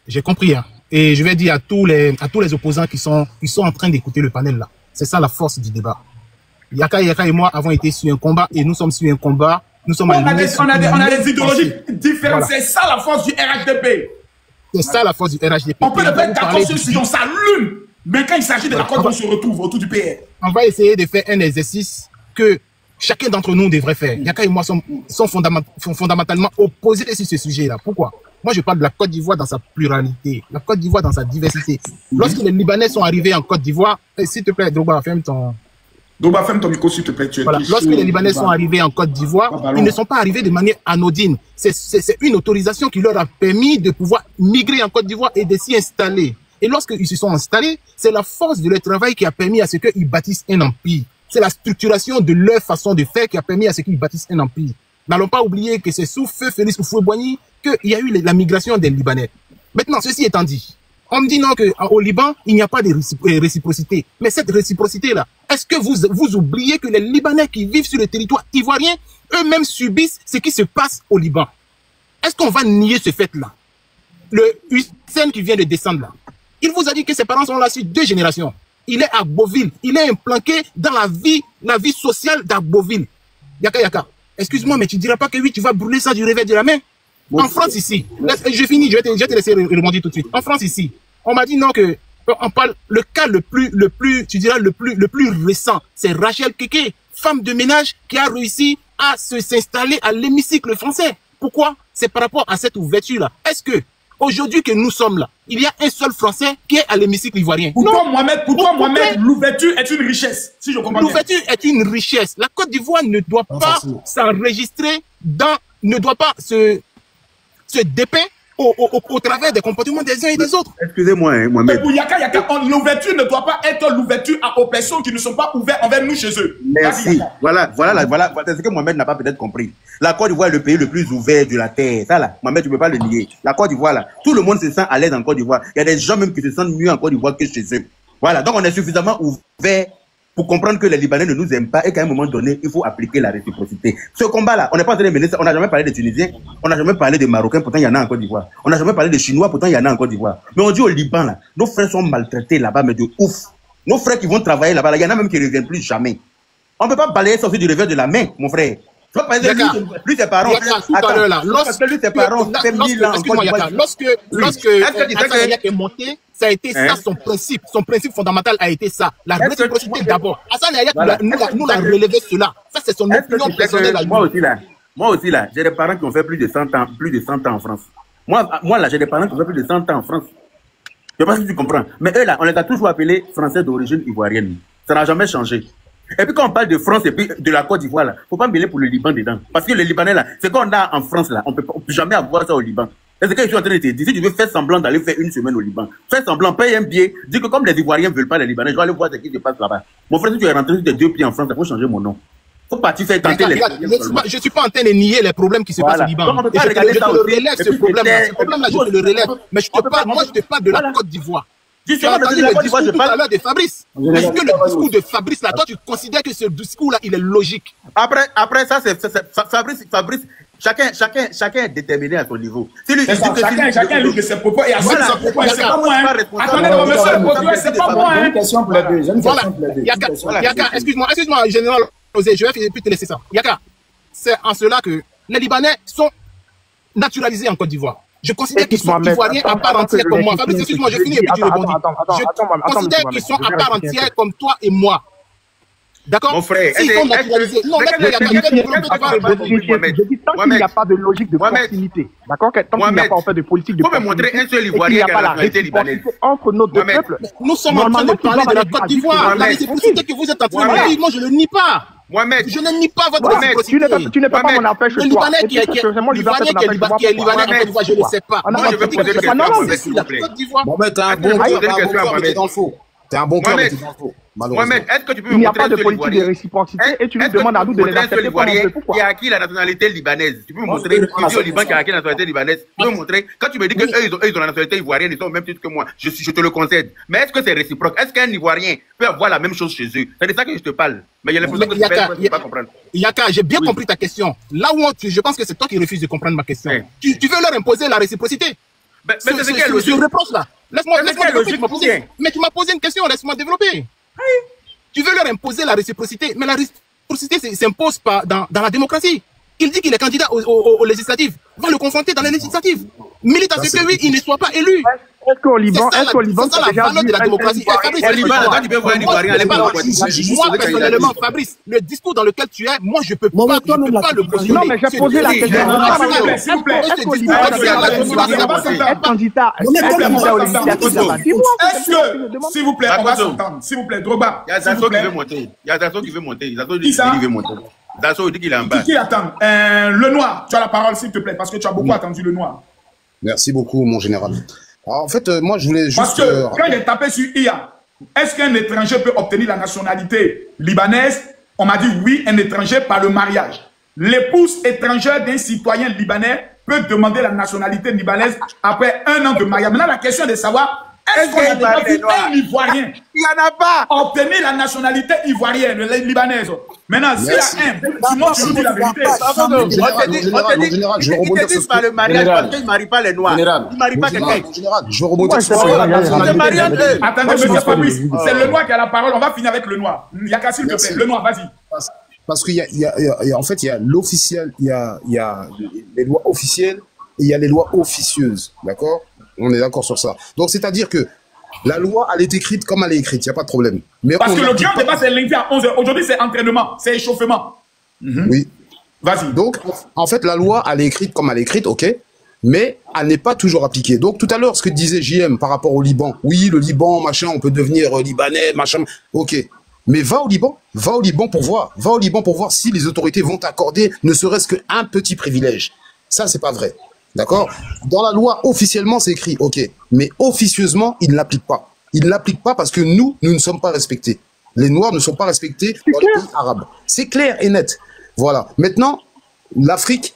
j'ai compris. Hein. Et je vais dire à tous les opposants qui sont en train d'écouter le panel là. C'est ça la force du débat. Yaka et moi avons été sur un combat et nous sommes sur un combat. Nous sommes on a des idéologies différentes. Voilà. C'est ça la force du RHDP. C'est ça la force du RHDP. On peut le faire d'accord si on s'allume. Mais quand il s'agit de la Côte, on se retrouve autour du PR. On va essayer de faire un exercice que chacun d'entre nous devrait faire. Yaka et moi sont fondamentalement opposés sur ce sujet-là. Pourquoi? Moi, je parle de la Côte d'Ivoire dans sa pluralité, la Côte d'Ivoire dans sa diversité. Lorsque les Libanais sont arrivés en Côte d'Ivoire, s'il te plaît, Drogba, ferme ton micro, s'il te plaît. Voilà. Lorsque les Libanais sont arrivés en Côte d'Ivoire, ils ne sont pas arrivés de manière anodine. C'est une autorisation qui leur a permis de pouvoir migrer en Côte d'Ivoire et de s'y installer. Et lorsqu'ils se sont installés, c'est la force de leur travail qui a permis à ce qu'ils bâtissent un empire. C'est la structuration de leur façon de faire qui a permis à ce qu'ils bâtissent un empire. N'allons pas oublier que c'est sous feu Félix Houphouët-Boigny qu'il y a eu la migration des Libanais. Maintenant, ceci étant dit, on me dit non qu'au Liban, il n'y a pas de réciprocité. Mais cette réciprocité-là, est-ce que vous oubliez que les Libanais qui vivent sur le territoire ivoirien, eux-mêmes subissent ce qui se passe au Liban? Est-ce qu'on va nier ce fait-là? Le Hussein qui vient de descendre là, il vous a dit que ses parents sont là sur 2 générations. Il est à Beauville. Il est implanqué dans la vie sociale d'Agboville. Yaka, excuse-moi, mais tu diras pas que oui, tu vas brûler ça du revers de la main? En France ici, je finis, je vais te laisser rebondir tout de suite. En France ici, on m'a dit non que on parle le cas le plus récent, c'est Rachel Keke, femme de ménage qui a réussi à s'installer à l'hémicycle français. Pourquoi? C'est par rapport à cette ouverture-là. Est-ce que aujourd'hui que nous sommes là, il y a un seul Français qui est à l'hémicycle ivoirien? Pour toi, Mohamed, l'ouverture est une richesse, si je comprends bien. L'ouverture est une richesse. La Côte d'Ivoire ne doit pas s'enregistrer ne doit pas se dépeint au travers des comportements des uns et des autres. Excusez-moi, Mohamed. Mais pour Yaka, l'ouverture ne doit pas être l'ouverture aux personnes qui ne sont pas ouvertes envers nous chez eux. Merci. Voilà. C'est ce que Mohamed n'a pas peut-être compris. La Côte d'Ivoire est le pays le plus ouvert de la terre. Ça là, Mohamed, tu ne peux pas le nier. La Côte d'Ivoire là, tout le monde se sent à l'aise en Côte d'Ivoire. Il y a des gens même qui se sentent mieux en Côte d'Ivoire que chez eux. Voilà. Donc on est suffisamment ouvert pour comprendre que les Libanais ne nous aiment pas et qu'à un moment donné, il faut appliquer la réciprocité. Ce combat-là, on n'est pas en train de mener ça. On n'a jamais parlé des Tunisiens, on n'a jamais parlé des Marocains, pourtant il y en a en Côte d'Ivoire. On n'a jamais parlé des Chinois, pourtant il y en a en Côte d'Ivoire. Mais on dit au Liban, là, nos frères sont maltraités là-bas, mais de ouf. Nos frères qui vont travailler là-bas, il y en a même qui ne reviennent plus jamais. On ne peut pas balayer ça aussi du revers de la main, mon frère. Lui, ses parents, lorsque est monté, ça a été ça son principe fondamental a été ça, la réciprocité d'abord. Hassan Ayat nous l'a relevé cela. Ça c'est son opinion personnelle. Moi aussi là, j'ai des parents qui ont fait plus de 100 ans en France. Moi là, j'ai des parents qui ont fait plus de 100 ans en France. Je ne sais pas si tu comprends. Mais eux là, on les a toujours appelés Français d'origine ivoirienne. Ça n'a jamais changé. Et puis quand on parle de France et puis de la Côte d'Ivoire là, faut pas mêler pour le Liban dedans. Parce que le Libanais là, c'est qu'on a en France là, on peut jamais avoir ça au Liban. C'est ce que je suis en train de te dire. Si tu veux faire semblant d'aller faire une semaine au Liban, fais semblant, paye un billet, dis que comme les Ivoiriens ne veulent pas les Libanais, je vais aller voir ce qui se passe là-bas. Mon frère, si tu es rentré sur tes 2 pieds en France, il faut changer mon nom. Faut partir faire tenter les... Je suis pas en train de nier les problèmes qui se passent au Liban. Donc, Et je te relève ce problème-là. Ce problème-là, je te le relève. Mais je te parle de la Côte d'Ivoire. Justement, tu as entendu le discours tout à l'heure de Fabrice. Est-ce que le discours de Fabrice, là, toi, tu considères que ce discours-là, il est logique? Après ça, c'est Fabrice, chacun est déterminé à son niveau. Chacun lui de ses propos et à ses propos. C'est pas moi. Attendez, monsieur le procureur, c'est pas moi. J'ai une question pour les deux. Yaka, excuse-moi, général Osé, je vais te laisser ça. Yaka, c'est en cela que les Libanais sont naturalisés en Côte d'Ivoire. Je considère qu'ils sont ivoiriens à part entière comme moi. Fabrice, excuse-moi, je finis et puis tu rebondis. Je considère qu'ils sont à part entière comme toi et moi. D'accord? Mon frère, s'ils sont naturalisés. Non, je dis tant qu'il n'y a pas de logique de proximité. D'accord? Tant qu'il n'y a pas en fait de politique de proximité. Faut me montrer un seul Ivoirien qui a la nationalité libanaise. Entre nos deux peuples. Nous sommes en train de parler de la Côte d'Ivoire. La réciprocité que vous êtes en train de dire, moi je ne le nie pas. Mohamed, je ne nie pas votre réciprocité. Tu n'es pas mon affaire chez toi. Le Libanais qui est Libanais en Côte d'Ivoire, je ne le sais pas. Moi, je veux poser une question. Mohamed, t'es un bon cœur, mais t'es dans le faux. T'es un bon cœur, mais t'es dans le faux. Mohamed, est-ce que tu peux me montrer... Il n'y a pas de politique de réciprocité et tu nous demandes à nous de les accepter. Pourquoi? Qui a acquis la nationalité libanaise? Tu peux me montrer ici au Liban qui a acquis la nationalité libanaise? Tu peux me montrer? Quand tu me dis qu'eux, ils ont la nationalité ivoirienne, ils sont au même titre que moi. Je te le concède. Mais est-ce que c'est réciproque? Est-ce qu'un Ivoirien peut avoir la même chose chez eux? C'est de ça que je te parle. Mais il y a l'impression que tu ne peux pas comprendre. Yaka, j'ai bien compris ta question. Là où je pense que c'est toi qui refuses de comprendre ma question. Tu veux leur imposer la réciprocité? Mais c'est ce qu'elle reproche là. Laisse-moi développer. Mais tu m'as posé une question, laisse-moi développer. Tu veux leur imposer la réciprocité, mais la réciprocité s'impose pas dans la démocratie. Il dit qu'il est candidat aux législatives. Va le confronter dans les législatives. Milite à ce que oui, il ne soit pas élu. Est-ce qu'au Liban, c'est la valeur de la démocratie. Moi, personnellement, Fabrice, le discours dans lequel tu es, moi, je peux pas le cautionner. Non, mais j'ai posé la question. S'il vous plaît, être candidat aux législatives, est-ce que, s'il vous plaît, on va s'entendre. S'il vous plaît, Drogba. Il y a Zazo qui veut monter. Il y a Zazo qui veut monter. Zazo dit qu'il veut monter. Zazo dit qu'il est en bas. Qui attend? Le Noir, tu as la parole, s'il te plaît, parce que tu as beaucoup attendu le Noir. Merci beaucoup, mon général. Alors, en fait, moi, je voulais juste... Parce que quand il est tapé sur IA, est-ce qu'un étranger peut obtenir la nationalité libanaise? On m'a dit oui, un étranger par le mariage. L'épouse étrangère d'un citoyen libanais peut demander la nationalité libanaise après 1 an de mariage. Maintenant, la question est de savoir, est-ce qu'on a déjà vu un Ivoirien obtenir la nationalité ivoirienne, libanaise? Maintenant, s'il y a un, sinon tu nous dis la vérité. On te dit par le mariage parce qu'ils ne marient pas les Noirs. Ils ne marient pas quelqu'un. Je rebondis sur ça. Attendez, monsieur Fabrice, c'est le Noir qui a la parole. On va finir avec le Noir. Yaka, s'il te plaît, le Noir, vas-y. Parce qu'il y a, en fait, il y a l'officiel, il y a les lois officielles et il y a les lois officieuses. D'accord? On est d'accord sur ça. Donc, c'est-à-dire que la loi, elle est écrite comme elle est écrite, il n'y a pas de problème. Mais parce que le grand débat, c'est lundi à 11h. Aujourd'hui, c'est entraînement, c'est échauffement. Oui. Vas-y. Donc, en fait, la loi, elle est écrite comme elle est écrite, ok, mais elle n'est pas toujours appliquée. Donc, tout à l'heure, ce que disait JM par rapport au Liban, oui, le Liban, machin, on peut devenir libanais, machin, ok. Mais va au Liban pour voir. Va au Liban pour voir si les autorités vont t'accorder ne serait-ce qu'un petit privilège. Ça, c'est pas vrai. D'accord? Dans la loi, officiellement, c'est écrit, ok. Mais officieusement, ils ne l'appliquent pas. Ils ne l'appliquent pas parce que nous ne sommes pas respectés. Les Noirs ne sont pas respectés dans les pays arabes. C'est clair et net. Voilà. Maintenant, l'Afrique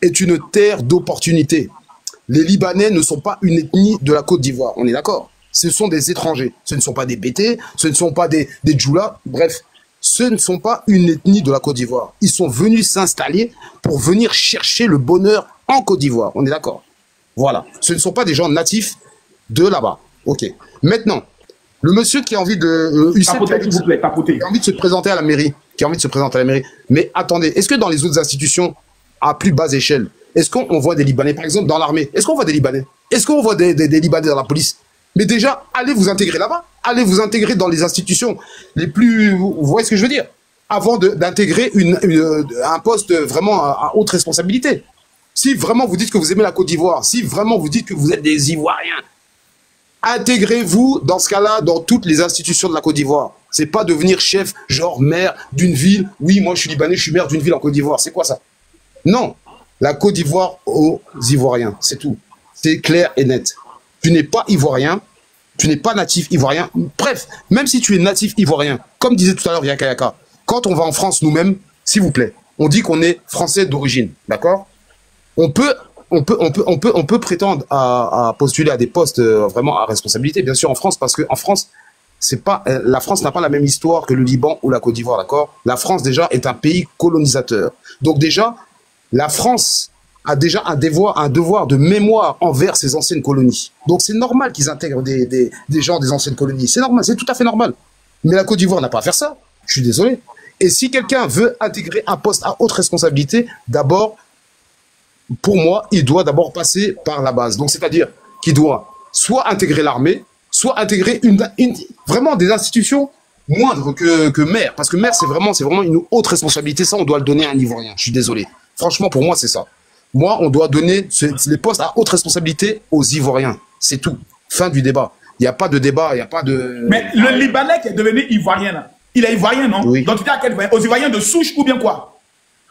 est une terre d'opportunités. Les Libanais ne sont pas une ethnie de la Côte d'Ivoire. On est d'accord? Ce sont des étrangers. Ce ne sont pas des Bétés, ce ne sont pas des Djoula. Bref, ce ne sont pas une ethnie de la Côte d'Ivoire. Ils sont venus s'installer pour venir chercher le bonheur en Côte d'Ivoire. On est d'accord? Voilà. Ce ne sont pas des gens natifs de là-bas. Ok. Maintenant, le monsieur qui a envie de... qui a envie de se présenter à la mairie. Mais attendez, est-ce que dans les autres institutions, à plus basse échelle, est-ce qu'on voit des Libanais, par exemple, dans l'armée? Est-ce qu'on voit des Libanais? Est-ce qu'on voit des Libanais dans la police? Mais déjà, allez vous intégrer là-bas. Allez vous intégrer dans les institutions les plus... Vous voyez ce que je veux dire? Avant d'intégrer un poste vraiment à haute responsabilité. Si vraiment vous dites que vous aimez la Côte d'Ivoire, si vraiment vous dites que vous êtes des Ivoiriens, intégrez-vous dans ce cas-là dans toutes les institutions de la Côte d'Ivoire. C'est pas devenir chef, genre maire d'une ville. Oui, moi je suis Libanais, je suis maire d'une ville en Côte d'Ivoire. C'est quoi ça? Non. La Côte d'Ivoire aux Ivoiriens, c'est tout. C'est clair et net. Tu n'es pas ivoirien, tu n'es pas natif ivoirien. Bref, même si tu es natif ivoirien, comme disait tout à l'heure Yaka Yaka, quand on va en France nous-mêmes, s'il vous plaît, on dit qu'on est français d'origine, d'accord? On peut prétendre à postuler à des postes vraiment à responsabilité, bien sûr en France, parce que en France, c'est pas la France n'a pas la même histoire que le Liban ou la Côte d'Ivoire, d'accord? La France déjà est un pays colonisateur. Donc déjà, la France a déjà un devoir de mémoire envers ses anciennes colonies. Donc c'est normal qu'ils intègrent des gens des anciennes colonies. C'est normal, c'est tout à fait normal. Mais la Côte d'Ivoire n'a pas à faire ça. Je suis désolé. Et si quelqu'un veut intégrer un poste à haute responsabilité, d'abord, pour moi, il doit d'abord passer par la base. Donc c'est-à-dire qu'il doit soit intégrer l'armée, soit intégrer vraiment des institutions moindres que maire. Parce que maire, c'est vraiment une haute responsabilité. Ça, on doit le donner à un Ivoirien. Je suis désolé. Franchement, pour moi, c'est ça. Moi, on doit donner les postes à haute responsabilité aux Ivoiriens. C'est tout. Fin du débat. Il n'y a pas de débat, il n'y a pas de... Mais le Libanais qui est devenu Ivoirien, là, il est Ivoirien, non? Oui. Donc tu dis à quel Ivoirien? Aux Ivoiriens de souche ou bien quoi?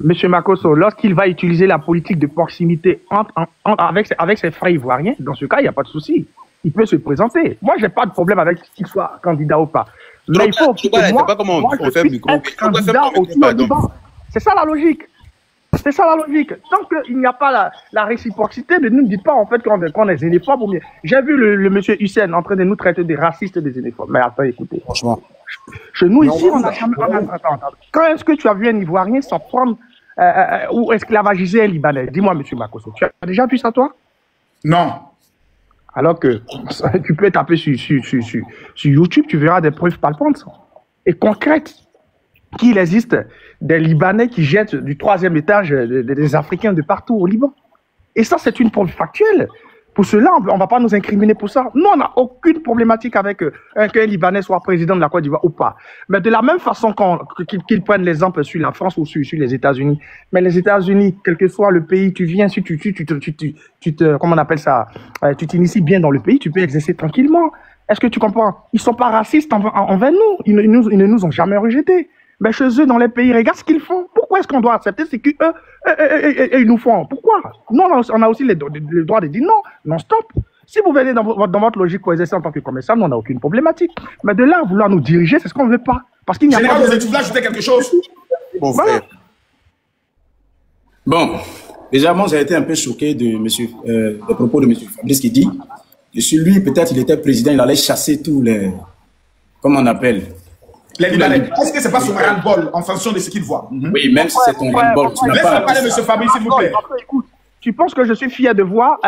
Monsieur Makosso, lorsqu'il va utiliser la politique de proximité avec ses frères ivoiriens, dans ce cas, il n'y a pas de souci. Il peut se présenter. Moi, je n'ai pas de problème avec qu'il soit candidat ou pas. Mais il faut que moi, je puisse être candidat au Liban. C'est ça la logique. C'est ça la logique. Tant qu'il n'y a pas la réciprocité, ne nous dites pas en fait qu'on est xénophobes ou bien. J'ai vu le monsieur Hussein en train de nous traiter des racistes et des xénophobes. Mais attends, écoutez. Franchement. Chez nous, ici, on n'a jamais... Attends. Quand est-ce que tu as vu un Ivoirien s'en prendre ou esclavagiser un Libanais? Dis-moi, monsieur Makosso. Tu as déjà vu ça, toi? Non. Alors que tu peux taper sur YouTube, tu verras des preuves palpantes et concrètes qu'il existe des Libanais qui jettent du 3e étage des Africains de partout au Liban. Et ça, c'est une preuve factuelle. Pour cela, on ne va pas nous incriminer pour ça. Nous, on n'a aucune problématique avec qu'un Libanais soit président de la Côte d'Ivoire ou pas. Mais de la même façon qu'ils prennent l'exemple sur la France ou sur les États-Unis. Mais les États-Unis, quel que soit le pays, tu viens, si comment on appelle ça, tu t'inities bien dans le pays, tu peux exercer tranquillement. Est-ce que tu comprends? Ils ne sont pas racistes envers nous. Ils ne nous ont jamais rejetés. Mais chez eux, dans les pays, regarde ce qu'ils font. Pourquoi est-ce qu'on doit accepter ce qu'eux ils nous font? Pourquoi? Nous, on a aussi le droit de dire non, non, stop. Si vous venez dans votre logique pour exercer en tant que commerçant, nous, on n'a aucune problématique. Mais de là à vouloir nous diriger, c'est ce qu'on ne veut pas. Parce qu'il n'y a pas de... Tu voulais ajouter quelque chose? Bon, frère. Bon, déjà, moi, j'ai été un peu choqué des propos de M. Fabrice qui dit que sur lui, peut-être, il était président, il allait chasser tous les... Comment on appelle? Les Libanais. Est-ce que c'est pas son ras-le-bol en fonction de ce qu'il voit? Oui, même si c'est ton ras-le-bol. Laisse-moi parler, M. Fabrice, s'il vous plaît. Écoute, tu penses que je suis fier de voir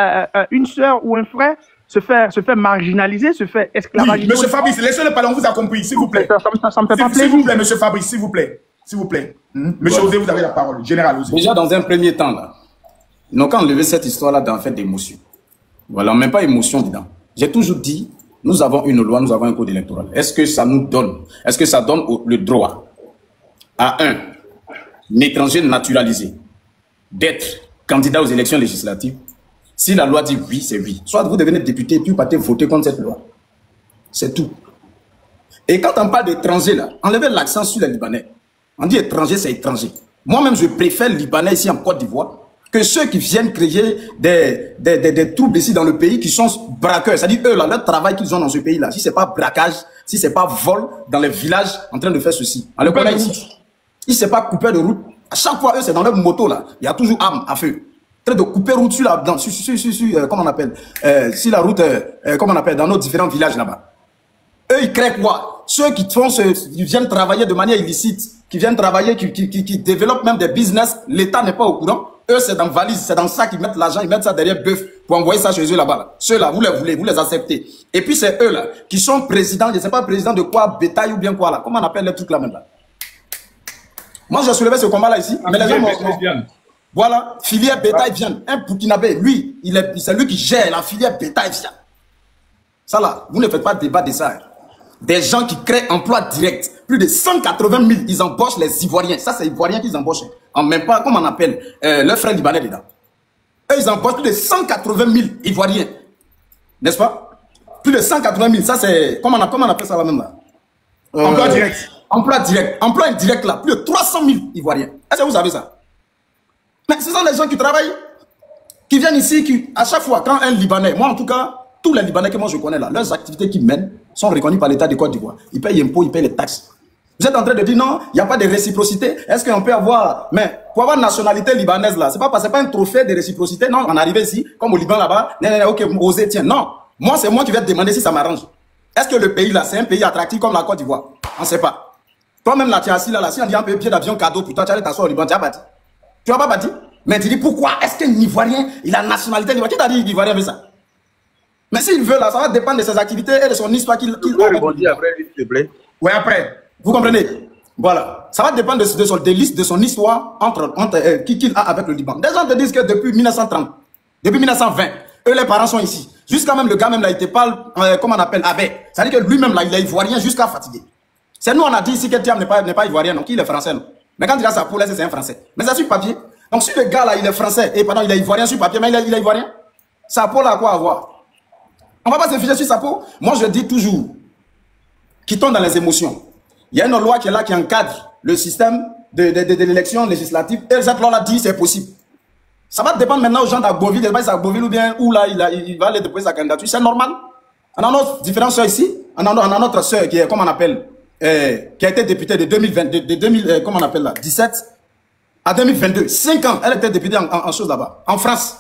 une sœur ou un frère se faire marginaliser, se faire esclavagiser? Oui, M. Fabrice, laissez-le parler, on vous a compris, s'il vous plaît. Ça me fait pas plaisir. S'il vous plaît, M. Fabrice, s'il vous plaît. S'il vous plaît. Monsieur Osé, vous avez la parole. Général Osé. Déjà, dans un premier temps, là, ils n'ont qu'à enlever cette histoire-là d'en fait d'émotion. Voilà, même pas émotion dedans. J'ai toujours dit, nous avons une loi, nous avons un code électoral. Est-ce que ça nous donne, est-ce que ça donne le droit à un étranger naturalisé d'être candidat aux élections législatives? Si la loi dit oui, c'est oui. Soit vous devenez député et puis vous partez voter contre cette loi. C'est tout. Et quand on parle d'étrangers, là, enlevez l'accent sur les Libanais. On dit étranger, c'est étranger. Moi-même, je préfère les Libanais ici en Côte d'Ivoire que ceux qui viennent créer des troubles ici dans le pays, qui sont braqueurs. C'est-à-dire, eux, là, leur travail qu'ils ont dans ce pays-là, si c'est pas braquage, si c'est pas vol dans les villages en train de faire ceci. On le connaît ici. Si c'est pas couper de route, à chaque fois, eux, c'est dans leur moto, là. Il y a toujours arme à feu. En train de couper route sur la, comment on appelle, sur la route, comment on appelle, dans nos différents villages là-bas. Eux, ils créent quoi? Ceux qui viennent travailler de manière illicite, qui viennent travailler, qui développent même des business, l'État n'est pas au courant. Eux, c'est dans valise, c'est dans ça qu'ils mettent l'argent, ils mettent ça derrière bœuf pour envoyer ça chez eux là-bas. Là. Ceux-là, vous les voulez, vous les acceptez. Et puis c'est eux là, qui sont présidents, je ne sais pas président de quoi, bétail ou bien quoi là. Comment on appelle les trucs là même là? Moi, j'ai soulevé ce combat là ici, mais les gens voilà, filière bétail viande. Un Burkinabé, lui, c'est lui qui gère la filière bétail viande. Ça là, vous ne faites pas de débat de ça. Hein. Des gens qui créent emploi direct. Plus de 180 000, ils embauchent les Ivoiriens. Ça, c'est Ivoiriens qu'ils embauchent. En même pas, comment on appelle, leurs frères libanais dedans. Eux, ils embauchent plus de 180 000 Ivoiriens. N'est-ce pas? Plus de 180 000. Ça, c'est, comment on appelle ça là même là? Emploi direct. Emploi direct. Emploi indirect là. Plus de 300 000 Ivoiriens. Est-ce que vous savez ça? Mais ce sont les gens qui travaillent. qui viennent ici, qui, à chaque fois, quand un Libanais, moi en tout cas, tous les Libanais que moi je connais là, leurs activités qu'ils mènent sont reconnues par l'État de Côte d'Ivoire. Ils payent impôts, ils payent les taxes. Vous êtes en train de dire non, il n'y a pas de réciprocité. Est-ce qu'on peut avoir... Mais pour avoir une nationalité libanaise là, c'est pas un trophée de réciprocité. Non, on arrive ici, comme au Liban là-bas, ok, osez, tiens. Non, moi c'est moi qui vais te demander si ça m'arrange. Est-ce que le pays là, c'est un pays attractif comme la Côte d'Ivoire? On ne sait pas. Toi-même là, tu es assis là, si on dit un billet d'avion cadeau pour toi, tu allais t'asseoir au Liban, tu as bâti. Tu n'as pas bâti? Mais tu dis pourquoi est-ce qu'un Ivoirien, il a la nationalité ivoirienne? Qui t'a dit l'Ivoirien veut ça? Mais s'il veut là, ça va dépendre de ses activités et de son histoire qu'il a. Rebondir après, s'il te plaît. Oui, après. Vous comprenez? Voilà. Ça va dépendre de son histoire qu'il a avec le Liban. Des gens te disent que depuis 1930, depuis 1920, eux les parents sont ici. Jusqu'à même le gars même là, il te parle, comment on appelle, Abbé. Ça veut dire que lui-même là, il est ivoirien jusqu'à fatigué. C'est nous, on a dit ici que Thiam n'est pas ivoirien, donc il est français. Non? Mais quand il a sa poule, c'est un français. Mais ça sur papier. Donc si le gars là, il est français, et pardon, il est ivoirien sur papier, mais il est ivoirien, sa peau là, à quoi avoir? On va pas se ficher sur sa peau. Moi, je dis toujours, quittons dans les émotions. Il y a une loi qui est là, qui encadre le système de l'élection législative. Et cette loi-là dit c'est possible. Ça va dépendre maintenant aux gens d'Agboville, de Agboville ou bien où là, il va aller déposer sa candidature. C'est normal. On a notre différentes soeurs ici. On a notre soeur qui est, comment on appelle, qui a été députée de 2020, comment on appelle là, 17 à 2022. 5 ans, elle était députée en chose là-bas, en France.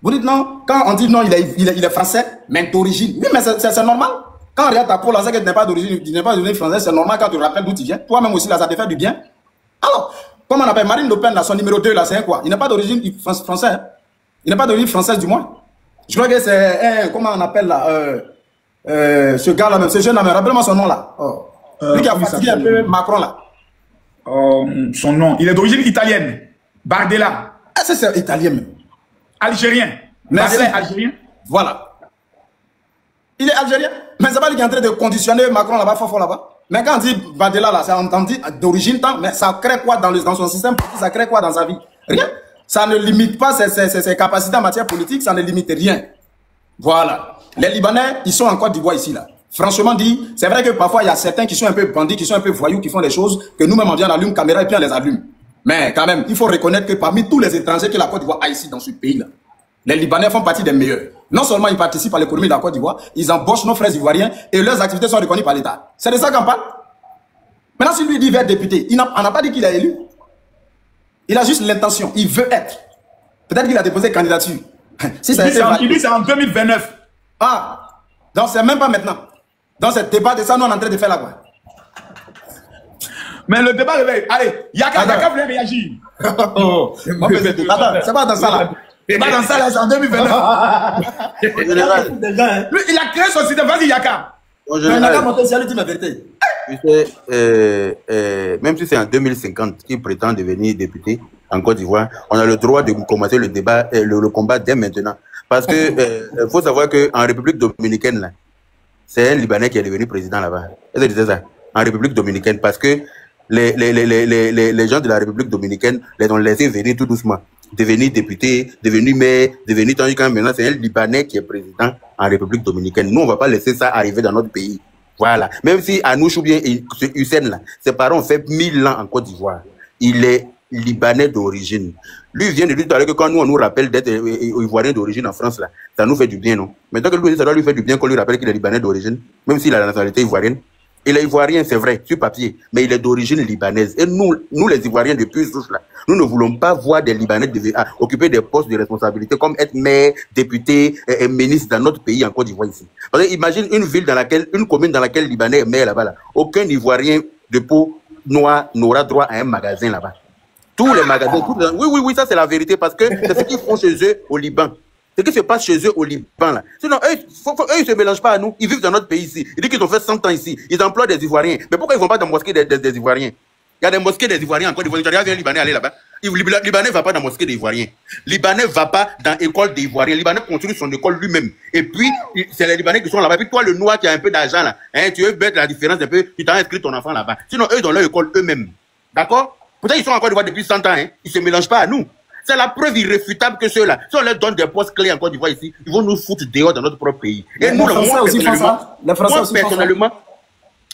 Vous dites non, quand on dit non, il est français, mais d'origine. Oui, mais c'est normal. Quand on regarde ta peau, là, c'est que tu n'es pas d'origine française, c'est normal quand tu te rappelles d'où tu viens. Toi-même aussi, là, ça te fait du bien. Alors, comment on appelle Marine Le Pen, là, son numéro 2, là, c'est quoi? Il n'est pas d'origine française. Hein? Il n'est pas d'origine française, du moins. Je crois que c'est comment on appelle là, ce gars-là, même, ce jeune-là, rappelle-moi son nom, là. Oh. Lui qui a fatigué un peu Macron, là. Son nom, il est d'origine italienne. Bardella. Ah, c'est italien, même. Algérien. Merci. Algérien. Voilà. Il est algérien. Mais c'est pas lui qui est en train de conditionner Macron là-bas, fort là-bas. Mais quand on dit Bardella là, on dit d'origine, mais ça crée quoi dans son système politique, ça crée quoi dans sa vie? Rien. Ça ne limite pas ses capacités en matière politique, ça ne limite rien. Voilà. Les Libanais, ils sont en Côte d'Ivoire ici là. Franchement dit, c'est vrai que parfois il y a certains qui sont un peu bandits, qui sont un peu voyous, qui font des choses que nous-mêmes on vient, on allume caméra et puis on les allume. Mais quand même, il faut reconnaître que parmi tous les étrangers que la Côte d'Ivoire a ici dans ce pays-là, les Libanais font partie des meilleurs. Non seulement ils participent à l'économie de la Côte d'Ivoire, ils embauchent nos frères ivoiriens et leurs activités sont reconnues par l'État. C'est de ça qu'on parle. Maintenant, si lui dit qu'il veut être député, on n'a pas dit qu'il est élu. Il a juste l'intention, il veut être. Peut-être qu'il a déposé candidature. Si il dit c'est en 2029. Ah, donc c'est même pas maintenant. Dans ce débat de ça, nous on est en train de faire là quoi. Mais le débat, allez, Yaka voulait réagir. Attends, c'est pas dans ça là. C'est pas dans ça là, c'est en 2029. Lui, il a créé son système, vas-y Yaka. Yaka potentiel, dit la vérité. Tu sais, même si c'est en 2050 qu'il prétend devenir député en Côte d'Ivoire, on a le droit de commencer le débat, le combat dès maintenant. Parce que faut savoir qu'en République dominicaine, là, c'est un Libanais qui est devenu président là-bas. Est-ce que tu sais ça? En République dominicaine, parce que les gens de la République dominicaine les ont laissés venir tout doucement, devenir députés, devenir maire, devenir tant que maintenant c'est un Libanais qui est président en République dominicaine. Nous, on ne va pas laisser ça arriver dans notre pays. Voilà. Même si Anouche ou bien Hussein, là, ses parents ont fait 1000 ans en Côte d'Ivoire. Il est Libanais d'origine. Lui vient de dire tout à l'heure que quand nous, on nous rappelle d'être Ivoirien d'origine en France, là, ça nous fait du bien, non? Mais tant que lui, ça doit lui faire du bien qu'on lui rappelle qu'il est Libanais d'origine, même s'il a la nationalité ivoirienne. Il est ivoirien, c'est vrai, sur papier, mais il est d'origine libanaise. Et nous les Ivoiriens depuis souche là, nous ne voulons pas voir des Libanais occuper des postes de responsabilité comme être maire, député et ministre dans notre pays en Côte d'Ivoire ici. Parce que imagine une commune dans laquelle le Libanais est maire là-bas, là. Aucun Ivoirien de peau noire n'aura droit à un magasin là-bas. Tous les magasins, oui, ça c'est la vérité parce que c'est ce qu'ils font chez eux au Liban. Ce qui se passe chez eux au Liban, là. Sinon, eux, ils ne se mélangent pas à nous. Ils vivent dans notre pays ici. Ils disent qu'ils ont fait 100 ans ici. Ils emploient des Ivoiriens. Mais pourquoi ils ne vont pas dans la mosquée des Ivoiriens? Il y a des mosquées des Ivoiriens en Côte d'Ivoire. Tu regardes un Libanais aller là-bas. Le Libanais ne va pas dans la mosquée des Ivoiriens. Le Libanais ne va pas dans l'école des Ivoiriens. Le Libanais construit son école lui-même. Et puis, c'est les Libanais qui sont là-bas. Et puis toi, le noir qui a un peu d'argent, là, hein, tu veux mettre la différence un peu, tu t'as inscrit ton enfant là-bas. Sinon, eux, dans leur école eux-mêmes. D'accord? Peut-être ils sont en Côte d'Ivoire depuis 100 ans. Hein. Ils ne se mélangent pas à nous. C'est la preuve irréfutable que ceux-là, si on leur donne des postes clés en Côte d'Ivoire ici, ils vont nous foutre dehors dans notre propre pays. Et nous, moi, personnellement,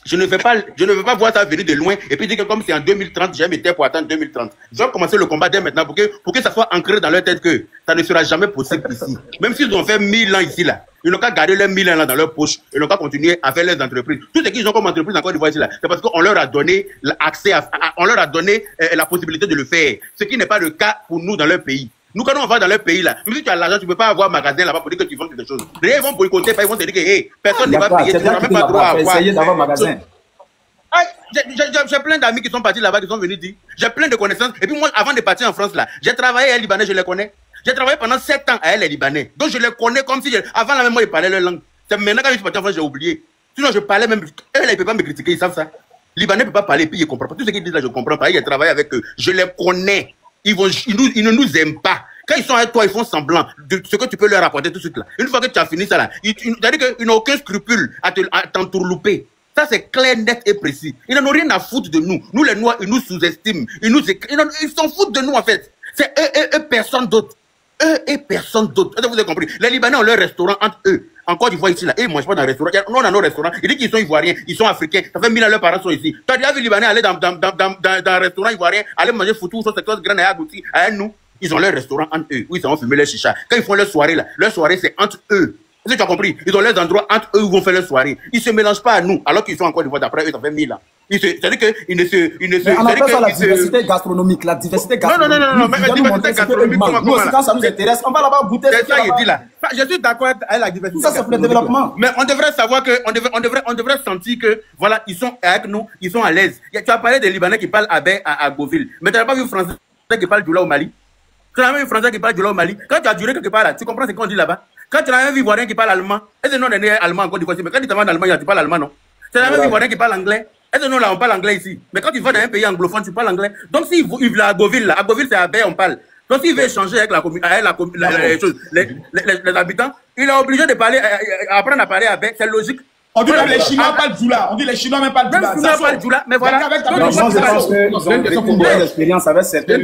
Je ne veux pas voir ça venir de loin et puis dire que comme c'est en 2030, j'ai mes terres pour attendre 2030. Je vais commencer le combat dès maintenant pour que ça soit ancré dans leur tête que ça ne sera jamais possible ici. Même s'ils ont fait 1000 ans ici, là, ils n'ont qu'à garder leurs 1000 ans là dans leur poche. Ils n'ont qu'à continuer à faire leurs entreprises. Tout ce qu'ils ont comme entreprise en Côte d'Ivoire ici, là, c'est parce qu'on leur a donné l'accès on leur a donné la possibilité de le faire. Ce qui n'est pas le cas pour nous dans leur pays. Nous, quand on va dans leur pays, là, même si tu as l'argent, tu ne peux pas avoir un magasin là-bas pour dire que tu vends quelque chose. Ils vont boycotter, ils vont te dire que hey, personne ne va payer, tu n'auras même pas droit à avoir. Essayer d'avoir un magasin. J'ai plein d'amis qui sont partis là-bas, qui sont venus dire. J'ai plein de connaissances. Et puis moi, avant de partir en France, là, j'ai travaillé à Libanais, je les connais. J'ai travaillé pendant 7 ans à les Libanais. Donc je les connais comme si, avant la même moi, ils parlaient leur langue. C'est maintenant quand je suis parti en France, j'ai oublié. Sinon, je parlais même. Eux, là, ils ne peuvent pas me critiquer, ils savent ça. Libanais ne peut pas parler, puis ils ne comprennent pas. Tout ce qu'ils disent là, je ne comprends pas. J'ai travaillé avec eux. Je les connais. Ils ne nous aiment pas. Quand ils sont avec toi, ils font semblant de ce que tu peux leur apporter tout de suite là. Une fois que tu as fini ça là, c'est-à-dire qu'ils n'ont aucun scrupule à t'entourlouper. Ça c'est clair, net et précis. Ils n'en ont rien à foutre de nous. Nous les Noirs, ils nous sous-estiment. Ils s'en foutent de nous en fait. C'est eux et personne d'autre. Eux et personne d'autre. Vous avez compris. Les Libanais ont leur restaurant entre eux. En Côte d'Ivoire ici là, ils ne mangent pas dans le restaurant. Nous on a nos restaurants. Ils disent qu'ils sont ivoiriens, ils sont africains. Ça fait 1000 ans leurs parents sont ici. Tu as déjà vu les Libanais aller dans un restaurant ivoirien, aller manger foutu, sur cette chose grande à Agouti, à nous. Ils ont leur restaurant entre eux, où ils vont fumer leur chicha. Quand ils font leur soirée là, leur soirée c'est entre eux. Est-ce que tu as compris? Ils ont leurs endroits entre eux où ils vont faire leur soirée. Ils ne se mélangent pas à nous, alors qu'ils sont encore une fois d'après eux, ça fait 1000 ans. C'est-à-dire qu'ils ne se. Mais on appelle ça la diversité gastronomique. La diversité gastronomique. Non, mais la diversité gastronomique, nous aussi, quand ça nous intéresse, on va là-bas goûter. C'est ça, il dit là. Je suis d'accord avec la diversité. Tout ça, c'est pour le développement. Mais on devrait savoir que, on devrait sentir que, voilà, ils sont avec nous, ils sont à l'aise. Tu as parlé des Libanais qui parlent à Beauville. Mais tu n'as pas vu Français qui parlent du là au Mali? Tu n'as même vu Français qui parle du là au Mali? Quand tu as duré quelque part là, tu comprends ce qu'on dit là-bas? Quand tu n'as même vu Ivoirien qui parle allemand, est-ce que nous on est né allemand en Côte d'Ivoire? Mais quand tu vas en Allemagne, tu parles allemand, non? Tu n'as même vu Ivoirien qui parle anglais? Est-ce que nous là on parle anglais ici? Mais quand tu vas dans un pays anglophone, tu parles anglais. Donc s'il veut à Beauville, là, à Beauville c'est à Baie, on parle. Donc s'il veut échanger avec les habitants, il est obligé de parler, apprendre à parler à Baie, c'est logique. On dit que les Chinois parlent Djoula. On dit les Chinois même parlent Djoula. Même Chinois parlent Djoula, mais voilà. Moi, je pense qu'ils ont vécu des expériences avec certains.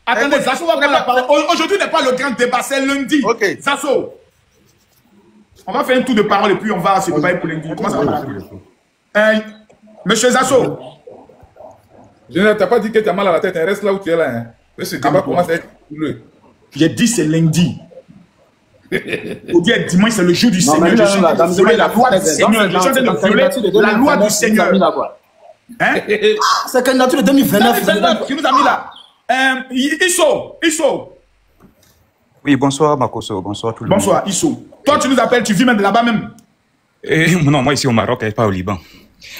Attendez, Zasso va prendre la parole. Aujourd'hui n'est pas le grand débat, c'est lundi. Zasso, on va faire un tour de parole et puis on va se débattre pour lundi. Comment ça va? Monsieur Zasso. Je ne t'ai pas dit que tu as mal à la tête, reste là où tu es là. Hein. Ce débat commence à être couleux. J'ai dit c'est lundi. Aujourd'hui est dimanche, c'est le jour du Seigneur. Je suis en train de violer la loi du Seigneur. Je suis en train de violer la loi du Seigneur. Hein? C'est candidature de 2029. Qui nous a mis là? Isso. Oui, bonsoir Makosso, bonsoir tout le monde. Bonsoir Isso. Toi tu nous appelles, tu vis même de là-bas même? Non, moi ici au Maroc et pas au Liban.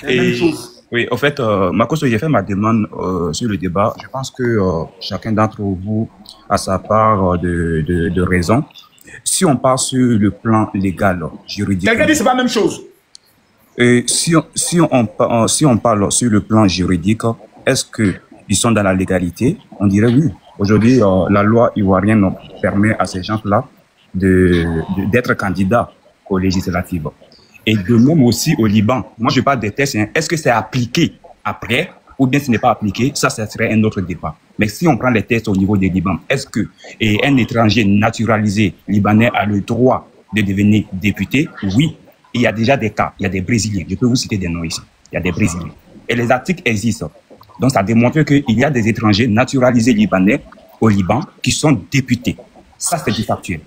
Oui, en fait, Makosso, j'ai fait ma demande sur le débat. Je pense que chacun d'entre vous a sa part de raison. Si on part sur le plan légal, juridique... Quelqu'un dit que ce n'est pas la même chose. Si on parle sur le plan juridique, est-ce qu'ils sont dans la légalité? On dirait oui. Aujourd'hui, la loi ivoirienne permet à ces gens-là d'être candidats aux législatives. Et de même aussi au Liban. Moi, je parle des tests. Hein. Est-ce que c'est appliqué après ou bien ce n'est pas appliqué? Ça serait un autre débat. Mais si on prend les tests au niveau des Liban, est-ce que un étranger naturalisé libanais a le droit de devenir député? Oui. Il y a déjà des cas. Il y a des Brésiliens. Je peux vous citer des noms ici. Il y a des Brésiliens. Et les articles existent. Donc, ça démontre qu'il y a des étrangers naturalisés libanais au Liban qui sont députés. Ça, c'est du factuel.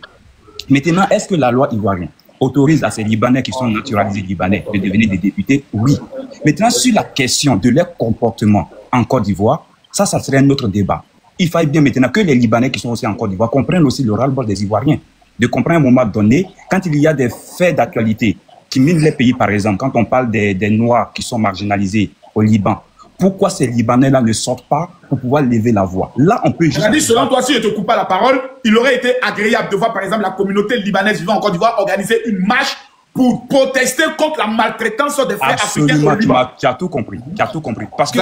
Maintenant, est-ce que la loi ivoirienne autorise à ces Libanais qui sont naturalisés libanais de devenir des députés? Oui. Maintenant, sur la question de leur comportement en Côte d'Ivoire, ça serait un autre débat. Il faille bien maintenant que les Libanais qui sont aussi en Côte d'Ivoire comprennent aussi le ras-le-bol des Ivoiriens. De comprendre à un moment donné, quand il y a des faits d'actualité qui minent les pays, par exemple, quand on parle des Noirs qui sont marginalisés au Liban, pourquoi ces Libanais-là ne sortent pas pour pouvoir lever la voix? Là, on peut juste... Selon toi, si je te coupe pas la parole, il aurait été agréable de voir, par exemple, la communauté libanaise vivant en Côte d'Ivoire organiser une marche pour protester contre la maltraitance des frères africains au Liban. Tu as tout compris. Tu as tout compris. Parce que...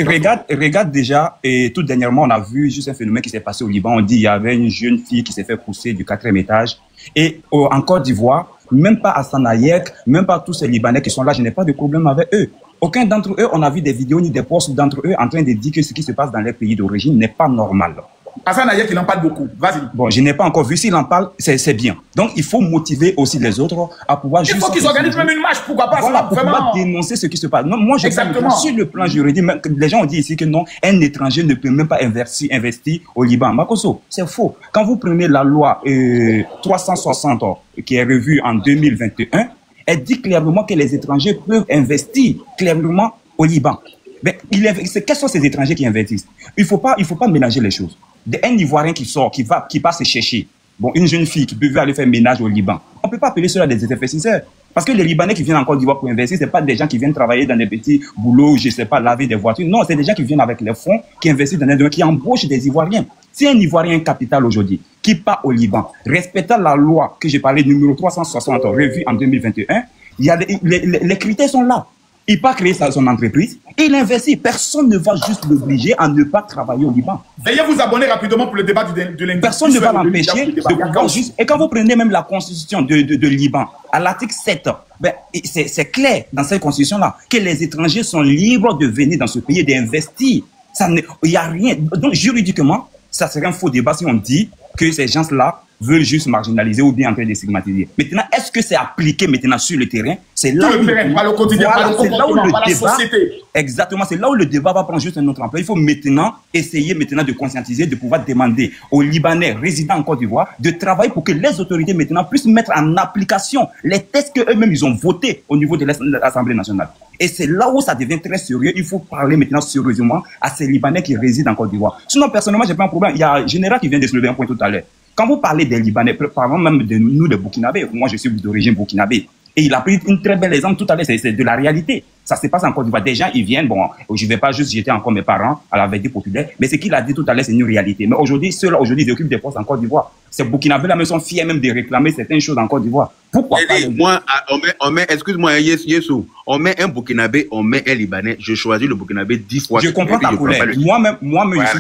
Regarde regarde déjà, et tout dernièrement, on a vu juste un phénomène qui s'est passé au Liban. On dit qu'il y avait une jeune fille qui s'est fait pousser du 4e étage. Et en Côte d'Ivoire, même pas Hassan Hayek, même pas tous ces Libanais qui sont là, je n'ai pas de problème avec eux. Aucun d'entre eux, on a vu des vidéos ni des posts d'entre eux en train de dire que ce qui se passe dans les pays d'origine n'est pas normal. Hassan Ayer qui en parle beaucoup. Vas-y. Bon, je n'ai pas encore vu. S'il en parle, c'est bien. Donc, il faut motiver aussi les autres à pouvoir... Il faut qu'ils organisent même une marche, pourquoi pas? Voilà, pour pouvoir dénoncer ce qui se passe. Non, moi, je pense sur le plan juridique, les gens ont dit ici que non, un étranger ne peut même pas investir au Liban. Makosso, c'est faux. Quand vous prenez la loi 360 qui est revue en 2021, elle dit clairement que les étrangers peuvent investir clairement au Liban. Mais quels sont ces étrangers qui investissent? Il faut pas mélanger les choses. Un Ivoirien qui sort, qui passe chercher, bon, une jeune fille qui peut aller faire ménage au Liban, on ne peut pas appeler cela des investisseurs. Parce que les Libanais qui viennent en Côte d'Ivoire pour investir, ce pas des gens qui viennent travailler dans des petits boulots, je ne sais pas, laver des voitures. Non, c'est des gens qui viennent avec les fonds, qui investissent dans des domaines, qui embauchent des Ivoiriens. Si un Ivoirien a un capital aujourd'hui, qui part au Liban, respectant la loi que j'ai parlé, numéro 360, revue en 2021, il y a les critères sont là. Il peut créer son entreprise, il investit. Personne ne va juste l'obliger à ne pas travailler au Liban. Veuillez vous abonner rapidement pour le débat de l'industrie. Personne ne va l'empêcher de pouvoir juste... Et quand vous prenez même la constitution de Liban, à l'article 7, ben, c'est clair dans cette constitution-là que les étrangers sont libres de venir dans ce pays et d'investir. Il n'y a rien. Donc, juridiquement, ça serait un faux débat si on dit que ces gens-là veulent juste marginaliser ou bien en train de stigmatiser. Maintenant, est-ce que c'est appliqué maintenant sur le terrain? C'est là où le débat, exactement, c'est là où le débat va prendre juste un autre ampleur. Il faut maintenant essayer de conscientiser, de pouvoir demander aux Libanais résidant en Côte d'Ivoire de travailler pour que les autorités maintenant puissent mettre en application les textes qu'eux-mêmes ils ont votés au niveau de l'Assemblée nationale. Et c'est là où ça devient très sérieux. Il faut parler maintenant sérieusement à ces Libanais qui résident en Côte d'Ivoire. Sinon, personnellement, j'ai pas un problème. Il y a un général qui vient de se lever un point tout à l'heure. Quand vous parlez des Libanais, parlons même de nous, les Burkinabés, moi je suis d'origine burkinabé, et il a pris une très belle exemple tout à l'heure, c'est de la réalité. Ça se passe en Côte d'Ivoire. Des gens, ils viennent, bon, je ne vais pas juste jeter encore mes parents à la veille populaire, mais ce qu'il a dit tout à l'heure, c'est une réalité. Mais aujourd'hui, ceux-là, aujourd'hui, ils occupent des postes en Côte d'Ivoire. Ces Burkinabés-là, ils sont fiers même de réclamer certaines choses en Côte d'Ivoire. Pourquoi pas moi, excuse-moi, Yessou, on met un Burkinabé, on met un Libanais, je choisis le Burkinabé 10 fois. Je comprends ta colère. Moi-même, je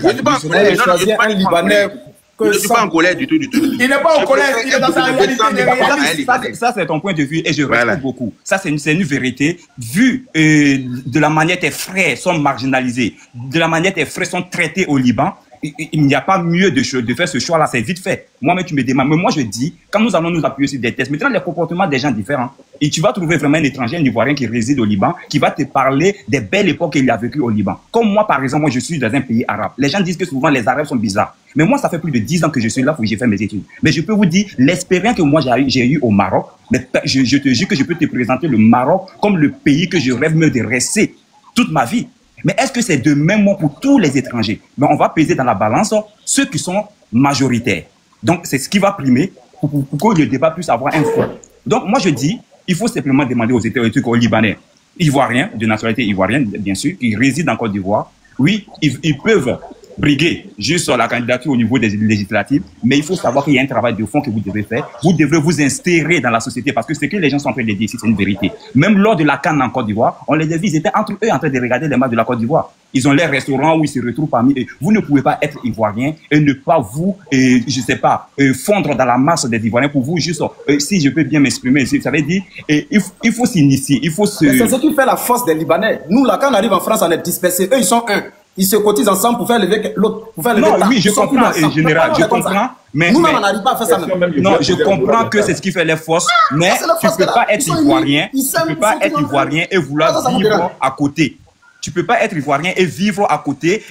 choisis un Libanais. Je ne suis pas en colère du tout. Il n'est pas en colère, il est dans sa réalité. Ça, c'est ton point de vue et je respecte beaucoup. Ça, c'est une vérité. Vu de la manière tes frères sont marginalisés, de la manière tes frères sont traités au Liban, il n'y a pas mieux de faire ce choix-là, c'est vite fait. Moi-même, tu me demandes. Mais moi, je dis, quand nous allons nous appuyer sur des tests, maintenant, les comportements des gens différents, et tu vas trouver vraiment un étranger, un Ivoirien qui réside au Liban, qui va te parler des belles époques qu'il a vécues au Liban. Comme moi, par exemple, moi, je suis dans un pays arabe. Les gens disent que souvent, les Arabes sont bizarres. Mais moi, ça fait plus de 10 ans que je suis là, où j'ai fait mes études. Mais je peux vous dire, l'expérience que moi, j'ai eue au Maroc, mais je te jure que je peux te présenter le Maroc comme le pays que je rêve même de rester toute ma vie. Mais est-ce que c'est de même mot pour tous les étrangers? Mais on va peser dans la balance ceux qui sont majoritaires. Donc, c'est ce qui va primer pour que le débat puisse avoir un fond. Donc, moi, je dis, il faut simplement demander aux étrangers, aux Libanais, Ivoiriens, de nationalité ivoirienne, bien sûr, qui résident en Côte d'Ivoire. Oui, ils peuvent briguer juste sur la candidature au niveau des législatives, mais il faut savoir qu'il y a un travail de fond que vous devez faire. Vous devrez vous insérer dans la société parce que ce que les gens sont en train de dire ici, c'est une vérité. Même lors de la CAN en Côte d'Ivoire, on les a vus, ils étaient entre eux en train de regarder les matchs de la Côte d'Ivoire. Ils ont les restaurants où ils se retrouvent parmi eux. Vous ne pouvez pas être Ivoirien et ne pas vous, je sais pas, fondre dans la masse des Ivoiriens pour vous juste, si je peux bien m'exprimer, ça veut dire, il faut s'initier, il faut se... C'est ce qui fait la force des Libanais. Nous, là, quand on arrive en France, on est dispersés. Eux, ils sont un. Ils se cotisent ensemble pour faire lever l'autre. Non, oui, je comprends, général, je comprends. Mais nous-mêmes, on n'arrive pas à faire ça même. Non, je comprends que c'est ce qui fait les forces, mais tu ne peux pas être Ivoirien, tu peux pas être Ivoirien et vouloir vivre à côté. Tu peux pas être Ivoirien et vivre à côté.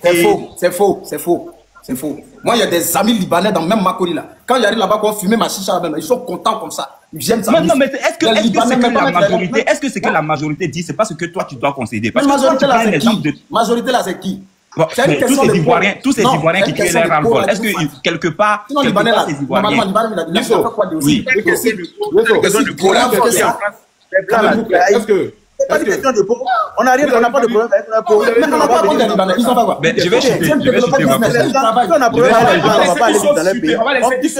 C'est faux. Moi, il y a des amis libanais dans même Makori là. Quand j'arrive là-bas, quand on fume ma chicha, ils sont contents comme ça. J'aime ça. Non, mais est-ce que c'est que la majorité dit, c'est pas ce que toi tu dois concéder. Parce que majorité là, c'est qui? Majorité là, c'est qui? Bon, tous ces Ivoiriens qui créent les ras-le-bol, est-ce que quelque part, ces Ivoiriens... Pas de question de pauvre. On arrive, on n'a pas de problème avec un pauvre. Mais on n'a pas de Libanais. Ils sont pas quoi. Je vais chuter. On dit que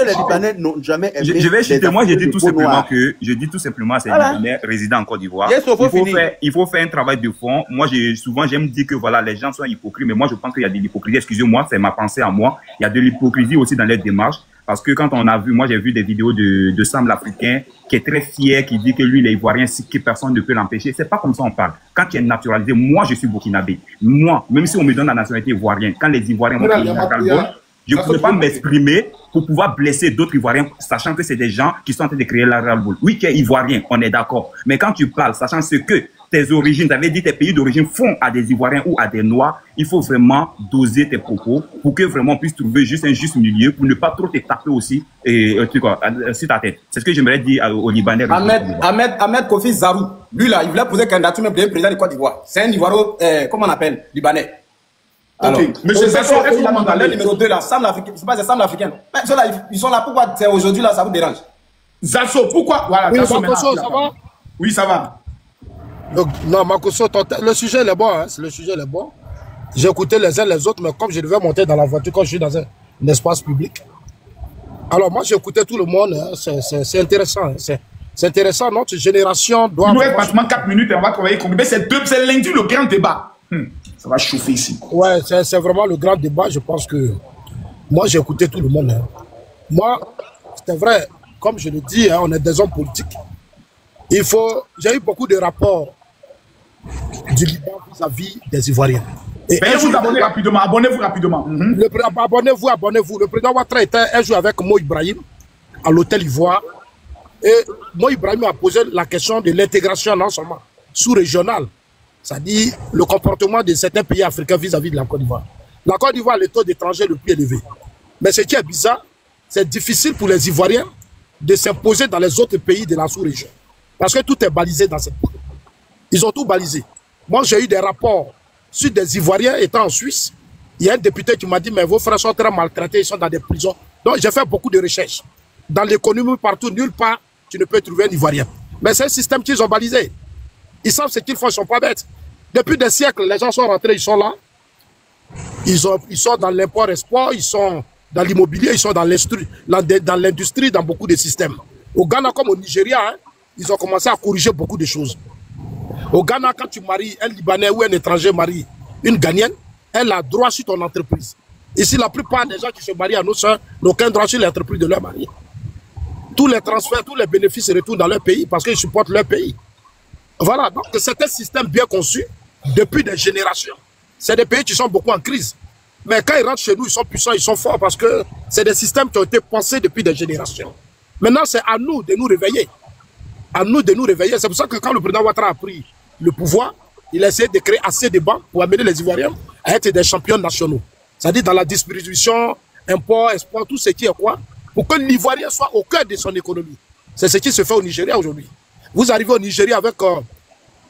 les Libanais n'ont jamais aimé. Je vais chuter. Moi, je dis tout simplement à ces Libanais résidant en Côte d'Ivoire. Il faut faire un travail de fond. Moi, souvent, j'aime dire que voilà, les gens sont hypocrites, mais moi, je pense qu'il y a de l'hypocrisie. Excusez-moi, c'est ma pensée à moi. Il y a de l'hypocrisie aussi dans les démarches. Parce que quand on a vu, moi j'ai vu des vidéos de Sam l'Africain qui est très fier, qui dit que lui il est ivoirien, que personne ne peut l'empêcher. C'est pas comme ça on parle. Quand il est naturalisé, moi je suis burkinabé. Moi, même si on me donne la nationalité ivoirienne, quand les Ivoiriens vont payer la Calbon, Je ne pouvais pas m'exprimer pour pouvoir blesser d'autres Ivoiriens, sachant que c'est des gens qui sont en train de créer la Real Bull. Oui, qui est Ivoirien, on est d'accord. Mais quand tu parles, sachant ce que tes origines, tu avais dit tes pays d'origine font à des Ivoiriens ou à des Noirs, il faut vraiment doser tes propos pour que vraiment on puisse trouver juste un juste milieu pour ne pas trop te taper aussi sur ta tête. C'est ce que j'aimerais dire aux Libanais. Ahmed Kofi Zarou, lui là, il voulait poser candidature même pour président de Côte d'Ivoire. C'est un Ivoiro, comment on appelle, Libanais. Alors, Monsieur Zasso, est-ce que vous m'entendez? Le numéro 2 là, Sam l'Africain, c'est pas Sam l'Africain. Ils sont là, pourquoi aujourd'hui là, ça vous dérange? Zasso, pourquoi? Voilà, oui, Zasso, Makosso, ça va? Oui, ça va. Donc, non, Makosso, le sujet il est bon, hein, le sujet il est bon. J'ai écouté les uns les autres, mais comme je devais monter dans la voiture quand je suis dans un espace public. Alors moi, j'écoutais tout le monde, hein, c'est intéressant. Hein, c'est intéressant, notre génération doit... Il nous reste pratiquement 4 minutes et on va travailler. C'est lundi le grand débat. Ça va chauffer ici. Ouais, c'est vraiment le grand débat. Je pense que moi, j'ai écouté tout le monde. Hein. Moi, c'est vrai, comme je le dis, hein, on est des hommes politiques. J'ai eu beaucoup de rapports du Liban vis-à-vis des Ivoiriens. Veuillez abonnez rapidement, abonnez-vous rapidement. Abonnez-vous. Le président Ouattara était un jour avec Mo Ibrahim à l'hôtel Ivoire. Et Mo Ibrahim a posé la question de l'intégration non seulement sous-régionale, c'est-à-dire le comportement de certains pays africains vis-à-vis de la Côte d'Ivoire. La Côte d'Ivoire a le taux d'étrangers le plus élevé. Mais ce qui est bizarre, c'est difficile pour les Ivoiriens de s'imposer dans les autres pays de la sous-région. Parce que tout est balisé dans cette pays. Ils ont tout balisé. Moi, j'ai eu des rapports sur des Ivoiriens étant en Suisse. Il y a un député qui m'a dit, mais vos frères sont très maltraités, ils sont dans des prisons. Donc, j'ai fait beaucoup de recherches. Dans l'économie, partout, nulle part, tu ne peux trouver un Ivoirien. Mais c'est un système qu'ils ont balisé. Ils savent ce qu'ils font, ils ne sont pas bêtes. Depuis des siècles, les gens sont rentrés, ils sont là. Ils sont dans l'import-export, ils sont dans l'immobilier, ils sont dans l'industrie, dans beaucoup de systèmes. Au Ghana comme au Nigeria, hein, ils ont commencé à corriger beaucoup de choses. Au Ghana, quand tu maries un Libanais ou un étranger marie une Ghanéenne, elle a droit sur ton entreprise. Ici, la plupart des gens qui se marient à nos soeurs n'ont aucun droit sur l'entreprise de leur mari. Tous les transferts, tous les bénéfices retournent dans leur pays parce qu'ils supportent leur pays. Voilà, donc c'est un système bien conçu depuis des générations. C'est des pays qui sont beaucoup en crise. Mais quand ils rentrent chez nous, ils sont puissants, ils sont forts parce que c'est des systèmes qui ont été pensés depuis des générations. Maintenant, c'est à nous de nous réveiller. À nous de nous réveiller. C'est pour ça que quand le président Ouattara a pris le pouvoir, il a essayé de créer assez de banques pour amener les Ivoiriens à être des champions nationaux. C'est-à-dire dans la distribution, import, export, tout ce qui est quoi, pour que l'Ivoirien soit au cœur de son économie. C'est ce qui se fait au Nigeria aujourd'hui. Vous arrivez au Nigeria avec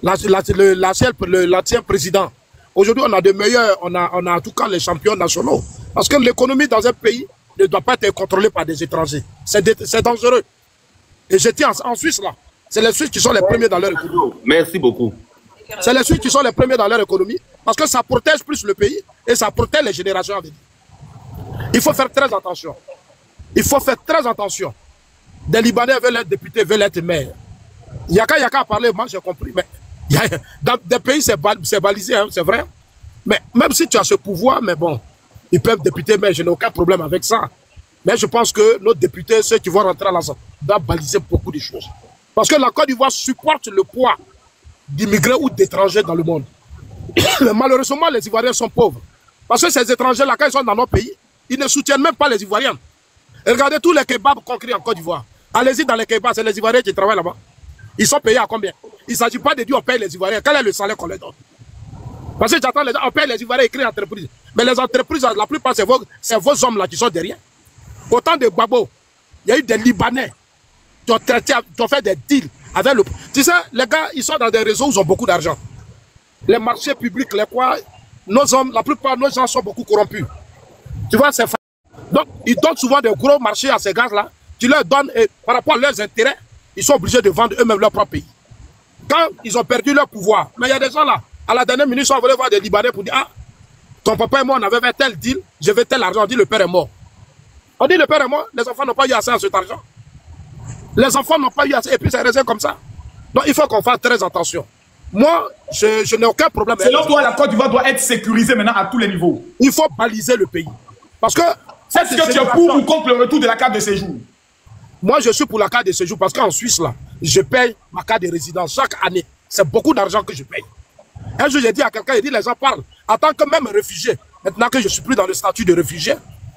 l'ancien président. Aujourd'hui, on a de meilleurs, on a en tout cas les champions nationaux. Parce que l'économie dans un pays ne doit pas être contrôlée par des étrangers. C'est dangereux. Et j'étais en Suisse là. C'est les Suisses qui sont les premiers dans leur économie. Merci beaucoup. C'est les Suisses qui sont les premiers dans leur économie parce que ça protège plus le pays et ça protège les générations à venir. Il faut faire très attention. Il faut faire très attention. Des Libanais veulent être députés, veulent être maires. Yaka a parlé, moi j'ai compris. Mais dans des pays, c'est balisé, hein, c'est vrai. Mais même si tu as ce pouvoir, mais bon, ils peuvent députer, mais je n'ai aucun problème avec ça. Mais je pense que nos députés, ceux qui vont rentrer à l'Assemblée, doivent baliser beaucoup de choses. Parce que la Côte d'Ivoire supporte le poids d'immigrés ou d'étrangers dans le monde. Mais malheureusement, les Ivoiriens sont pauvres. Parce que ces étrangers-là, quand ils sont dans nos pays, ils ne soutiennent même pas les Ivoiriens. Et regardez tous les kebabs qu'on crée en Côte d'Ivoire. Allez-y dans les kebabs, c'est les Ivoiriens qui travaillent là-bas. Ils sont payés à combien? Il ne s'agit pas de dire on paye les Ivoiriens. Quel est le salaire qu'on leur donne? Parce que j'attends les gens, on paye les Ivoiriens et créent entreprises. Mais les entreprises, la plupart, c'est vos hommes-là qui sont derrière. Autant de Gbagbo, il y a eu des Libanais qui ont fait des deals avec le... Tu sais, les gars, ils sont dans des réseaux où ils ont beaucoup d'argent. Les marchés publics, les quoi, nos hommes, la plupart de nos gens sont beaucoup corrompus. Tu vois, c'est... Donc, ils donnent souvent des gros marchés à ces gars-là, qui leur donnent, et par rapport à leurs intérêts, ils sont obligés de vendre eux-mêmes leur propre pays. Quand ils ont perdu leur pouvoir, mais il y a des gens là, à la dernière minute, ils sont venus voir des Libanais pour dire, ah, ton papa et moi, on avait fait tel deal, je veux tel argent, on dit le père est mort. On dit le père est mort, les enfants n'ont pas eu assez à cet argent. Les enfants n'ont pas eu assez, et puis c'est resté comme ça. Donc il faut qu'on fasse très attention. Moi, je n'ai aucun problème. Selon toi, la Côte d'Ivoire doit être sécurisée maintenant à tous les niveaux. Il faut baliser le pays. Parce que... Est-ce que tu es pour ou contre le retour de la carte de séjour? Moi, je suis pour la carte de séjour parce qu'en Suisse, là, je paye ma carte de résidence chaque année. C'est beaucoup d'argent que je paye. Un jour, j'ai dit à quelqu'un, il dit, les gens parlent. En tant que même réfugié, maintenant que je ne suis plus dans le statut de réfugié,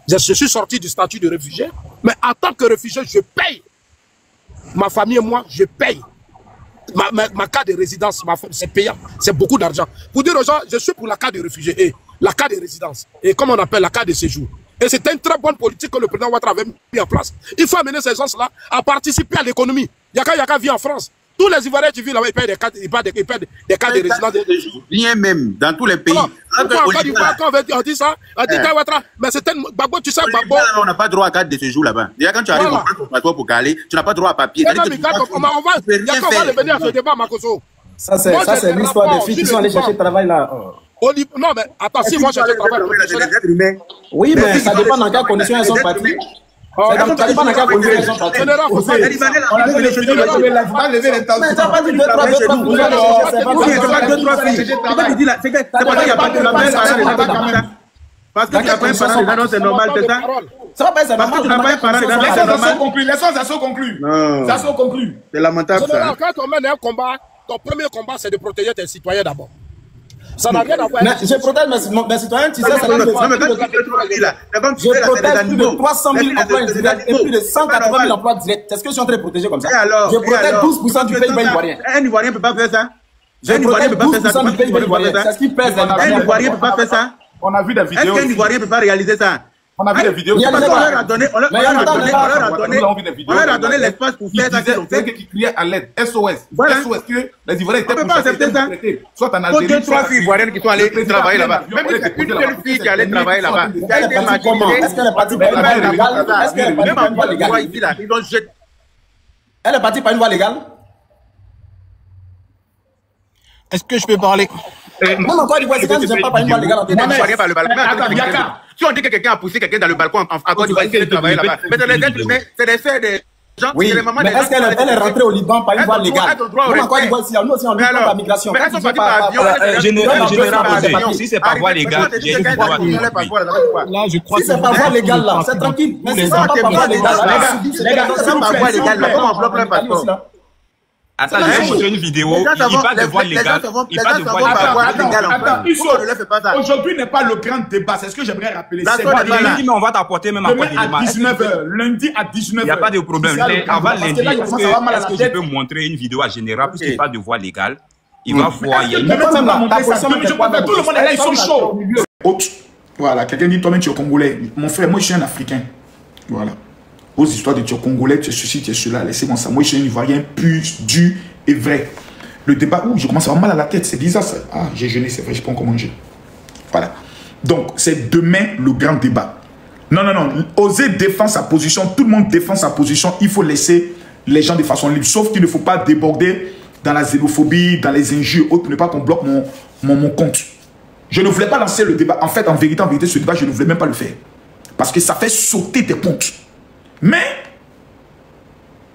Je suis sorti du statut de réfugié, mais en tant que réfugié, je paye. Ma famille et moi, je paye. Ma carte de résidence, c'est payant. C'est beaucoup d'argent. Pour dire aux gens, je suis pour la carte de réfugié et la carte de résidence. Et comme on appelle la carte de séjour. Et c'était une très bonne politique que le président Ouattara avait mis en place. Il faut amener ces gens-là à participer à l'économie. Yaka vit en France. Tous les Ivoiriens qui vivent là-bas, ils payent des cartes de résidence. Bien même, dans tous les pays. Quand on dit ça, on dit Ouattara, mais c'est un Gbagbo, tu sais, Gbagbo. On n'a pas droit à carte de séjour là-bas. Déjà, quand tu arrives au passeport pour Calais, tu n'as pas droit à papier. On va venir à ce débat, Makoso. Ça, c'est l'histoire des filles qui sont allées chercher le travail là. Non, mais attends, si moi chercher le travail. Oui, mais ça dépend dans quelles conditions elles sont parties. Ça dépend dans quelles conditions elles sont parties. On a levé les temps. Mais t'as pas dit 2, 3 filles. C'est pas qu'il n'y a pas de parce que tu n'as pas un parent, c'est normal, c'est ça? Ça va pas être normal. Tu n'as pas un parent, c'est normal. Les choses sont conclues. C'est lamentable ça. Quand on mène un combat, ton premier combat, c'est de protéger tes citoyens d'abord. Ça n'a rien à voir. Mais je protège mes citoyens, tu sais, ça veut dire je protège plus de 300 000 emplois indirects et plus de 180 000 emplois directs. Est-ce que je suis en train de protéger comme ça? Je protège 12% du PIB ivoirien. Un Ivoirien ne peut pas faire ça. Je protège 12% du PIB ivoirien. C'est ce qui pèse. Un Ivoirien ne peut pas faire ça. On a vu des vidéos. Est-ce qu'un Ivoirien ne peut pas réaliser ça? On a vu des vidéos. On leur a donné l'espace pour faire ça. C'est qui criait à l'aide. SOS. SOS que les Ivoiriens étaient pas accepter ça. Soit en Algérie. Deux, trois filles ivoiriennes qui sont allées travailler là-bas. Même une seule fille qui allait travailler là-bas. Est-ce qu'elle est partie par une voie légale? Est-ce qu'elle est partie par une voie légale? Elle est partie par une voie légale? Est-ce que je peux parler? Non, Côte d'Ivoire, c'est quand je n'aime pas par une voie légale. Si on dit que quelqu'un a poussé quelqu'un dans le balcon en Côte d'Ivoire, il travaille là-bas. Mais c'est des êtres humains, c'est des faits des gens. Oui, mais est-ce qu'elle est rentrée au Liban par une voie légale? Nous, en Côte d'Ivoire, nous aussi, on lutte contre la migration. Mais elles sont parties par avion. Général, si c'est par voie légale, là, je crois que si c'est par voie légale, là, c'est tranquille. Mais si c'est pas par voie légale, les gars, c'est par voie légale, là, comment on bloque leur passeport? Attends, je vais montrer une vidéo. Il parle de voie légale. Il parle de voie légale. Aujourd'hui n'est pas le grand débat. C'est ce que j'aimerais rappeler. C'est pas lundi, mais on va t'apporter même à Côte d'Ivoire. Lundi à 19h. Il n'y a pas de problème. Avant lundi, est-ce que je peux montrer une vidéo à Général puisqu'il parle de voie légale? Il va voir. Il y a une. Tout le monde est là, ils sont chauds. Voilà, quelqu'un dit toi-même tu es congolais. Mon frère, moi je suis un Africain. Voilà. Aux histoires de tu es congolais, tu es ceci, tu es cela, laissez-moi ça. Moi, je suis un Ivoirien pur, dur et vrai. Le débat, je commence à avoir mal à la tête, c'est bizarre ça. Ah, j'ai jeûné, c'est vrai, je ne sais pas encore manger. Voilà. Donc, c'est demain le grand débat. Non, oser défendre sa position, tout le monde défend sa position, il faut laisser les gens de façon libre. Sauf qu'il ne faut pas déborder dans la xénophobie, dans les injures, autres, pour ne pas qu'on bloque mon compte. Je ne voulais pas lancer le débat. En fait, en vérité, ce débat, je ne voulais même pas le faire. Parce que ça fait sauter tes comptes. Mais,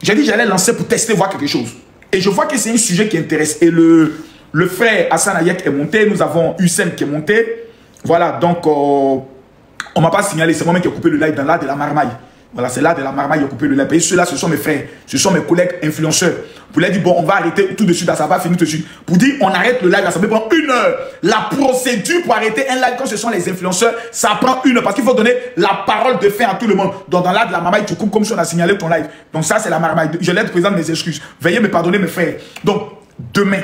j'ai dit j'allais lancer pour tester, voir quelque chose. Et je vois que c'est un sujet qui intéresse. Et le frère Hassan Hayek est monté, nous avons Hussein qui est monté. Voilà, donc, on ne m'a pas signalé, c'est moi-même qui ai coupé le live dans l'art de la marmaille. Voilà, c'est l'art de la marmaille qui a coupé le live. Et ceux-là, ce sont mes frères, ce sont mes collègues influenceurs. Pour leur dire, bon, on va arrêter tout de suite, ça va finir tout de suite. Pour dire, on arrête le live, ça peut prendre 1 heure. La procédure pour arrêter un live, quand ce sont les influenceurs, ça prend 1 heure. Parce qu'il faut donner la parole de fin à tout le monde. Donc, dans l'art de la marmaille, tu coupes comme si on a signalé ton live. Donc, ça, c'est la marmaille. Je l'aide présente mes excuses. Veuillez me pardonner, mes frères. Donc, demain,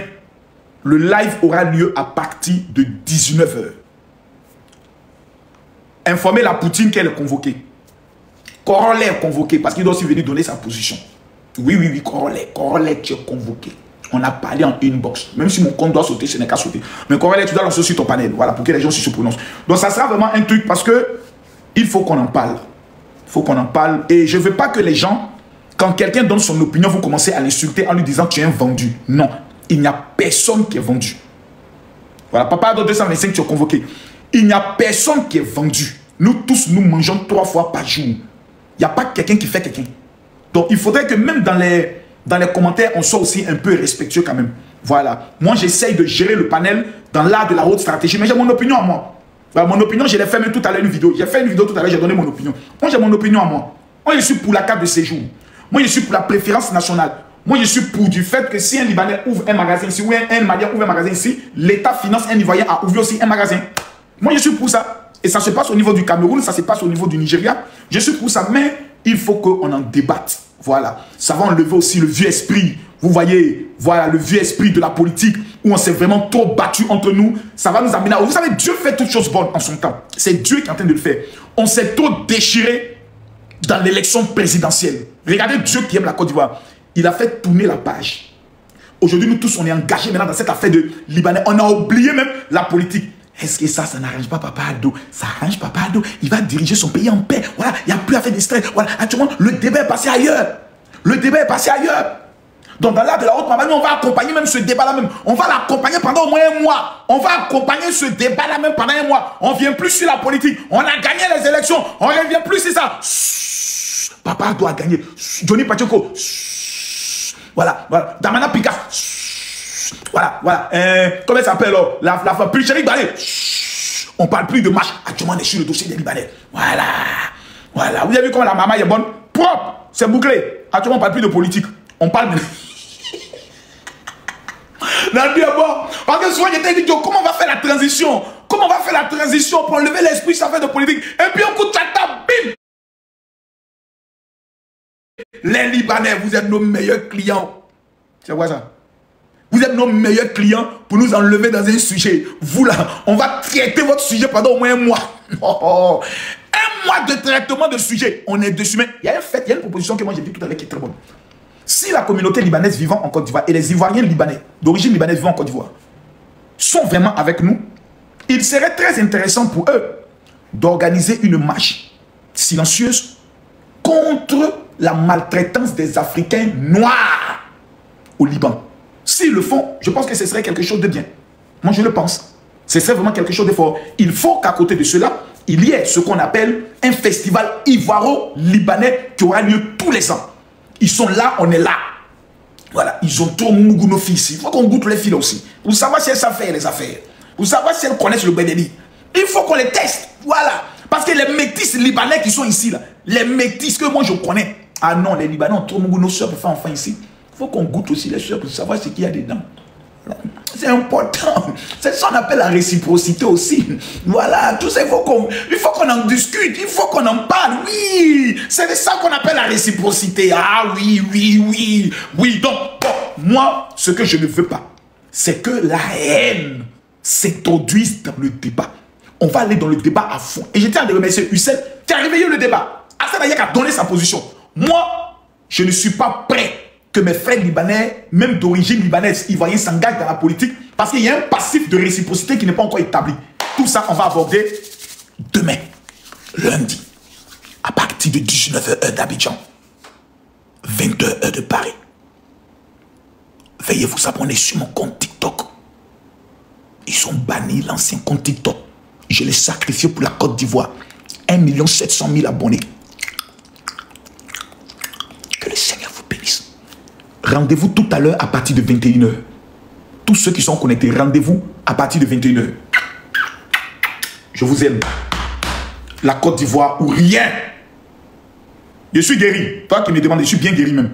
le live aura lieu à partir de 19h. Informez la Poutine qu'elle est convoquée. Corolla est convoqué parce qu'il doit aussi venir donner sa position. Oui, Corolla, tu es convoqué. On a parlé en inbox. Même si mon compte doit sauter, ce n'est qu'à sauter. Mais Corolla, tu dois lancer sur ton panel. Voilà, pour que les gens se prononcent. Donc, ça sera vraiment un truc parce que il faut qu'on en parle. Il faut qu'on en parle. Et je ne veux pas que les gens, quand quelqu'un donne son opinion, vous commencez à l'insulter en lui disant tu es un vendu. Non, il n'y a personne qui est vendu. Voilà, Papa Ado 225, tu es convoqué. Il n'y a personne qui est vendu. Nous tous, nous mangeons 3 fois par jour. Il n'y a pas quelqu'un qui fait quelqu'un. Donc, il faudrait que même dans les commentaires, on soit aussi un peu respectueux quand même. Voilà. Moi, j'essaye de gérer le panel dans l'art de la haute stratégie. Mais j'ai mon opinion à moi. Voilà, mon opinion, je l'ai fait même tout à l'heure une vidéo. J'ai fait une vidéo tout à l'heure, j'ai donné mon opinion. Moi, j'ai mon opinion à moi. Moi, je suis pour la carte de séjour. Moi, je suis pour la préférence nationale. Moi, je suis pour du fait que si un Libanais ouvre un magasin ici, ou un Malien ouvre un magasin ici, l'État finance un Ivoirien à ouvrir aussi un magasin. Moi, je suis pour ça. Et ça se passe au niveau du Cameroun, ça se passe au niveau du Nigeria. Je suis pour ça, mais il faut qu'on en débatte. Voilà. Ça va enlever aussi le vieux esprit. Vous voyez, voilà, le vieux esprit de la politique où on s'est vraiment trop battu entre nous. Ça va nous amener à... Vous savez, Dieu fait toutes choses bonnes en son temps. C'est Dieu qui est en train de le faire. On s'est trop déchiré dans l'élection présidentielle. Regardez Dieu qui aime la Côte d'Ivoire. Il a fait tourner la page. Aujourd'hui, nous tous, on est engagés maintenant dans cette affaire de Libanais. On a oublié même la politique. Est-ce que ça n'arrange pas Papa Addo? Ça arrange Papa Addo. Il va diriger son pays en paix. Voilà, il n'y a plus à faire de stress. Voilà, actuellement, le débat est passé ailleurs. Le débat est passé ailleurs. Donc, dans l'art de la haute maman, on va accompagner même ce débat-là même. On va l'accompagner pendant au moins un mois. On va accompagner ce débat-là même pendant un mois. On ne vient plus sur la politique. On a gagné les élections. On ne revient plus sur ça. Papa doit gagner. Johnny Pacheco. Voilà, voilà. Damana Pika. Voilà, voilà. Comment elle s'appelle la Pulchérie Balé. On ne parle plus de match. Actuellement, on est sur le dossier des Libanais. Voilà. Voilà. Vous avez vu comment la maman est bonne? Propre. C'est bouclé. Actuellement, on ne parle plus de politique. On parle de... Parce que souvent, j'étais dit, comment on va faire la transition? Comment on va faire la transition pour enlever l'esprit sur l'affaire de politique? Et puis, on coûte chata, bim! Les Libanais, vous êtes nos meilleurs clients. C'est quoi ça? Vous êtes nos meilleurs clients pour nous enlever dans un sujet. Vous là, on va traiter votre sujet pendant au moins un mois. Oh, un mois de traitement de sujet. On est dessus. Mais il y a un fait, il y a une proposition que moi j'ai dit tout à l'heure qui est très bonne. Si la communauté libanaise vivant en Côte d'Ivoire et les Ivoiriens libanais, d'origine libanaise vivant en Côte d'Ivoire, sont vraiment avec nous, il serait très intéressant pour eux d'organiser une marche silencieuse contre la maltraitance des Africains noirs au Liban. S'ils le font, je pense que ce serait quelque chose de bien. Moi, je le pense. Ce serait vraiment quelque chose de fort. Il faut qu'à côté de cela, il y ait ce qu'on appelle un festival ivoiro-libanais qui aura lieu tous les ans. Ils sont là, on est là. Voilà, ils ont trop mougou nos filles ici. Il faut qu'on goûte les filles aussi. Pour savoir si elles savent faire les affaires. Pour savoir si elles connaissent le bédéli. Il faut qu'on les teste. Voilà. Parce que les métis libanais qui sont ici, là, les métis que moi je connais. Ah non, les Libanais ont trop mougou nos soeurs pour faire enfant ici. Il faut qu'on goûte aussi les soeurs pour savoir ce qu'il y a dedans. C'est important. C'est ça qu'on appelle la réciprocité aussi. Voilà, tout ça, il faut qu'on en discute, il faut qu'on en parle. Oui, c'est ça qu'on appelle la réciprocité. Ah oui, oui, oui. Oui, donc, bon, moi, ce que je ne veux pas, c'est que la haine s'introduise dans le débat. On va aller dans le débat à fond. Et je tiens à remercier Hussein qui a réveillé le débat. Hassan Ayek a donné sa position. Moi, je ne suis pas prêt que mes frères libanais, même d'origine libanaise, ivoiriens, s'engagent dans la politique parce qu'il y a un passif de réciprocité qui n'est pas encore établi. Tout ça, on va aborder demain, lundi, à partir de 19h heure d'Abidjan, 22h heure de Paris. Veuillez vous abonner sur mon compte TikTok. Ils ont banni l'ancien compte TikTok. Je l'ai sacrifié pour la Côte d'Ivoire. 1 700 000 abonnés. Que le Seigneur vous bénisse. Rendez-vous tout à l'heure à partir de 21h. Tous ceux qui sont connectés, rendez-vous à partir de 21h. Je vous aime. La Côte d'Ivoire ou rien. Je suis guéri. Toi qui me demandes, je suis bien guéri même.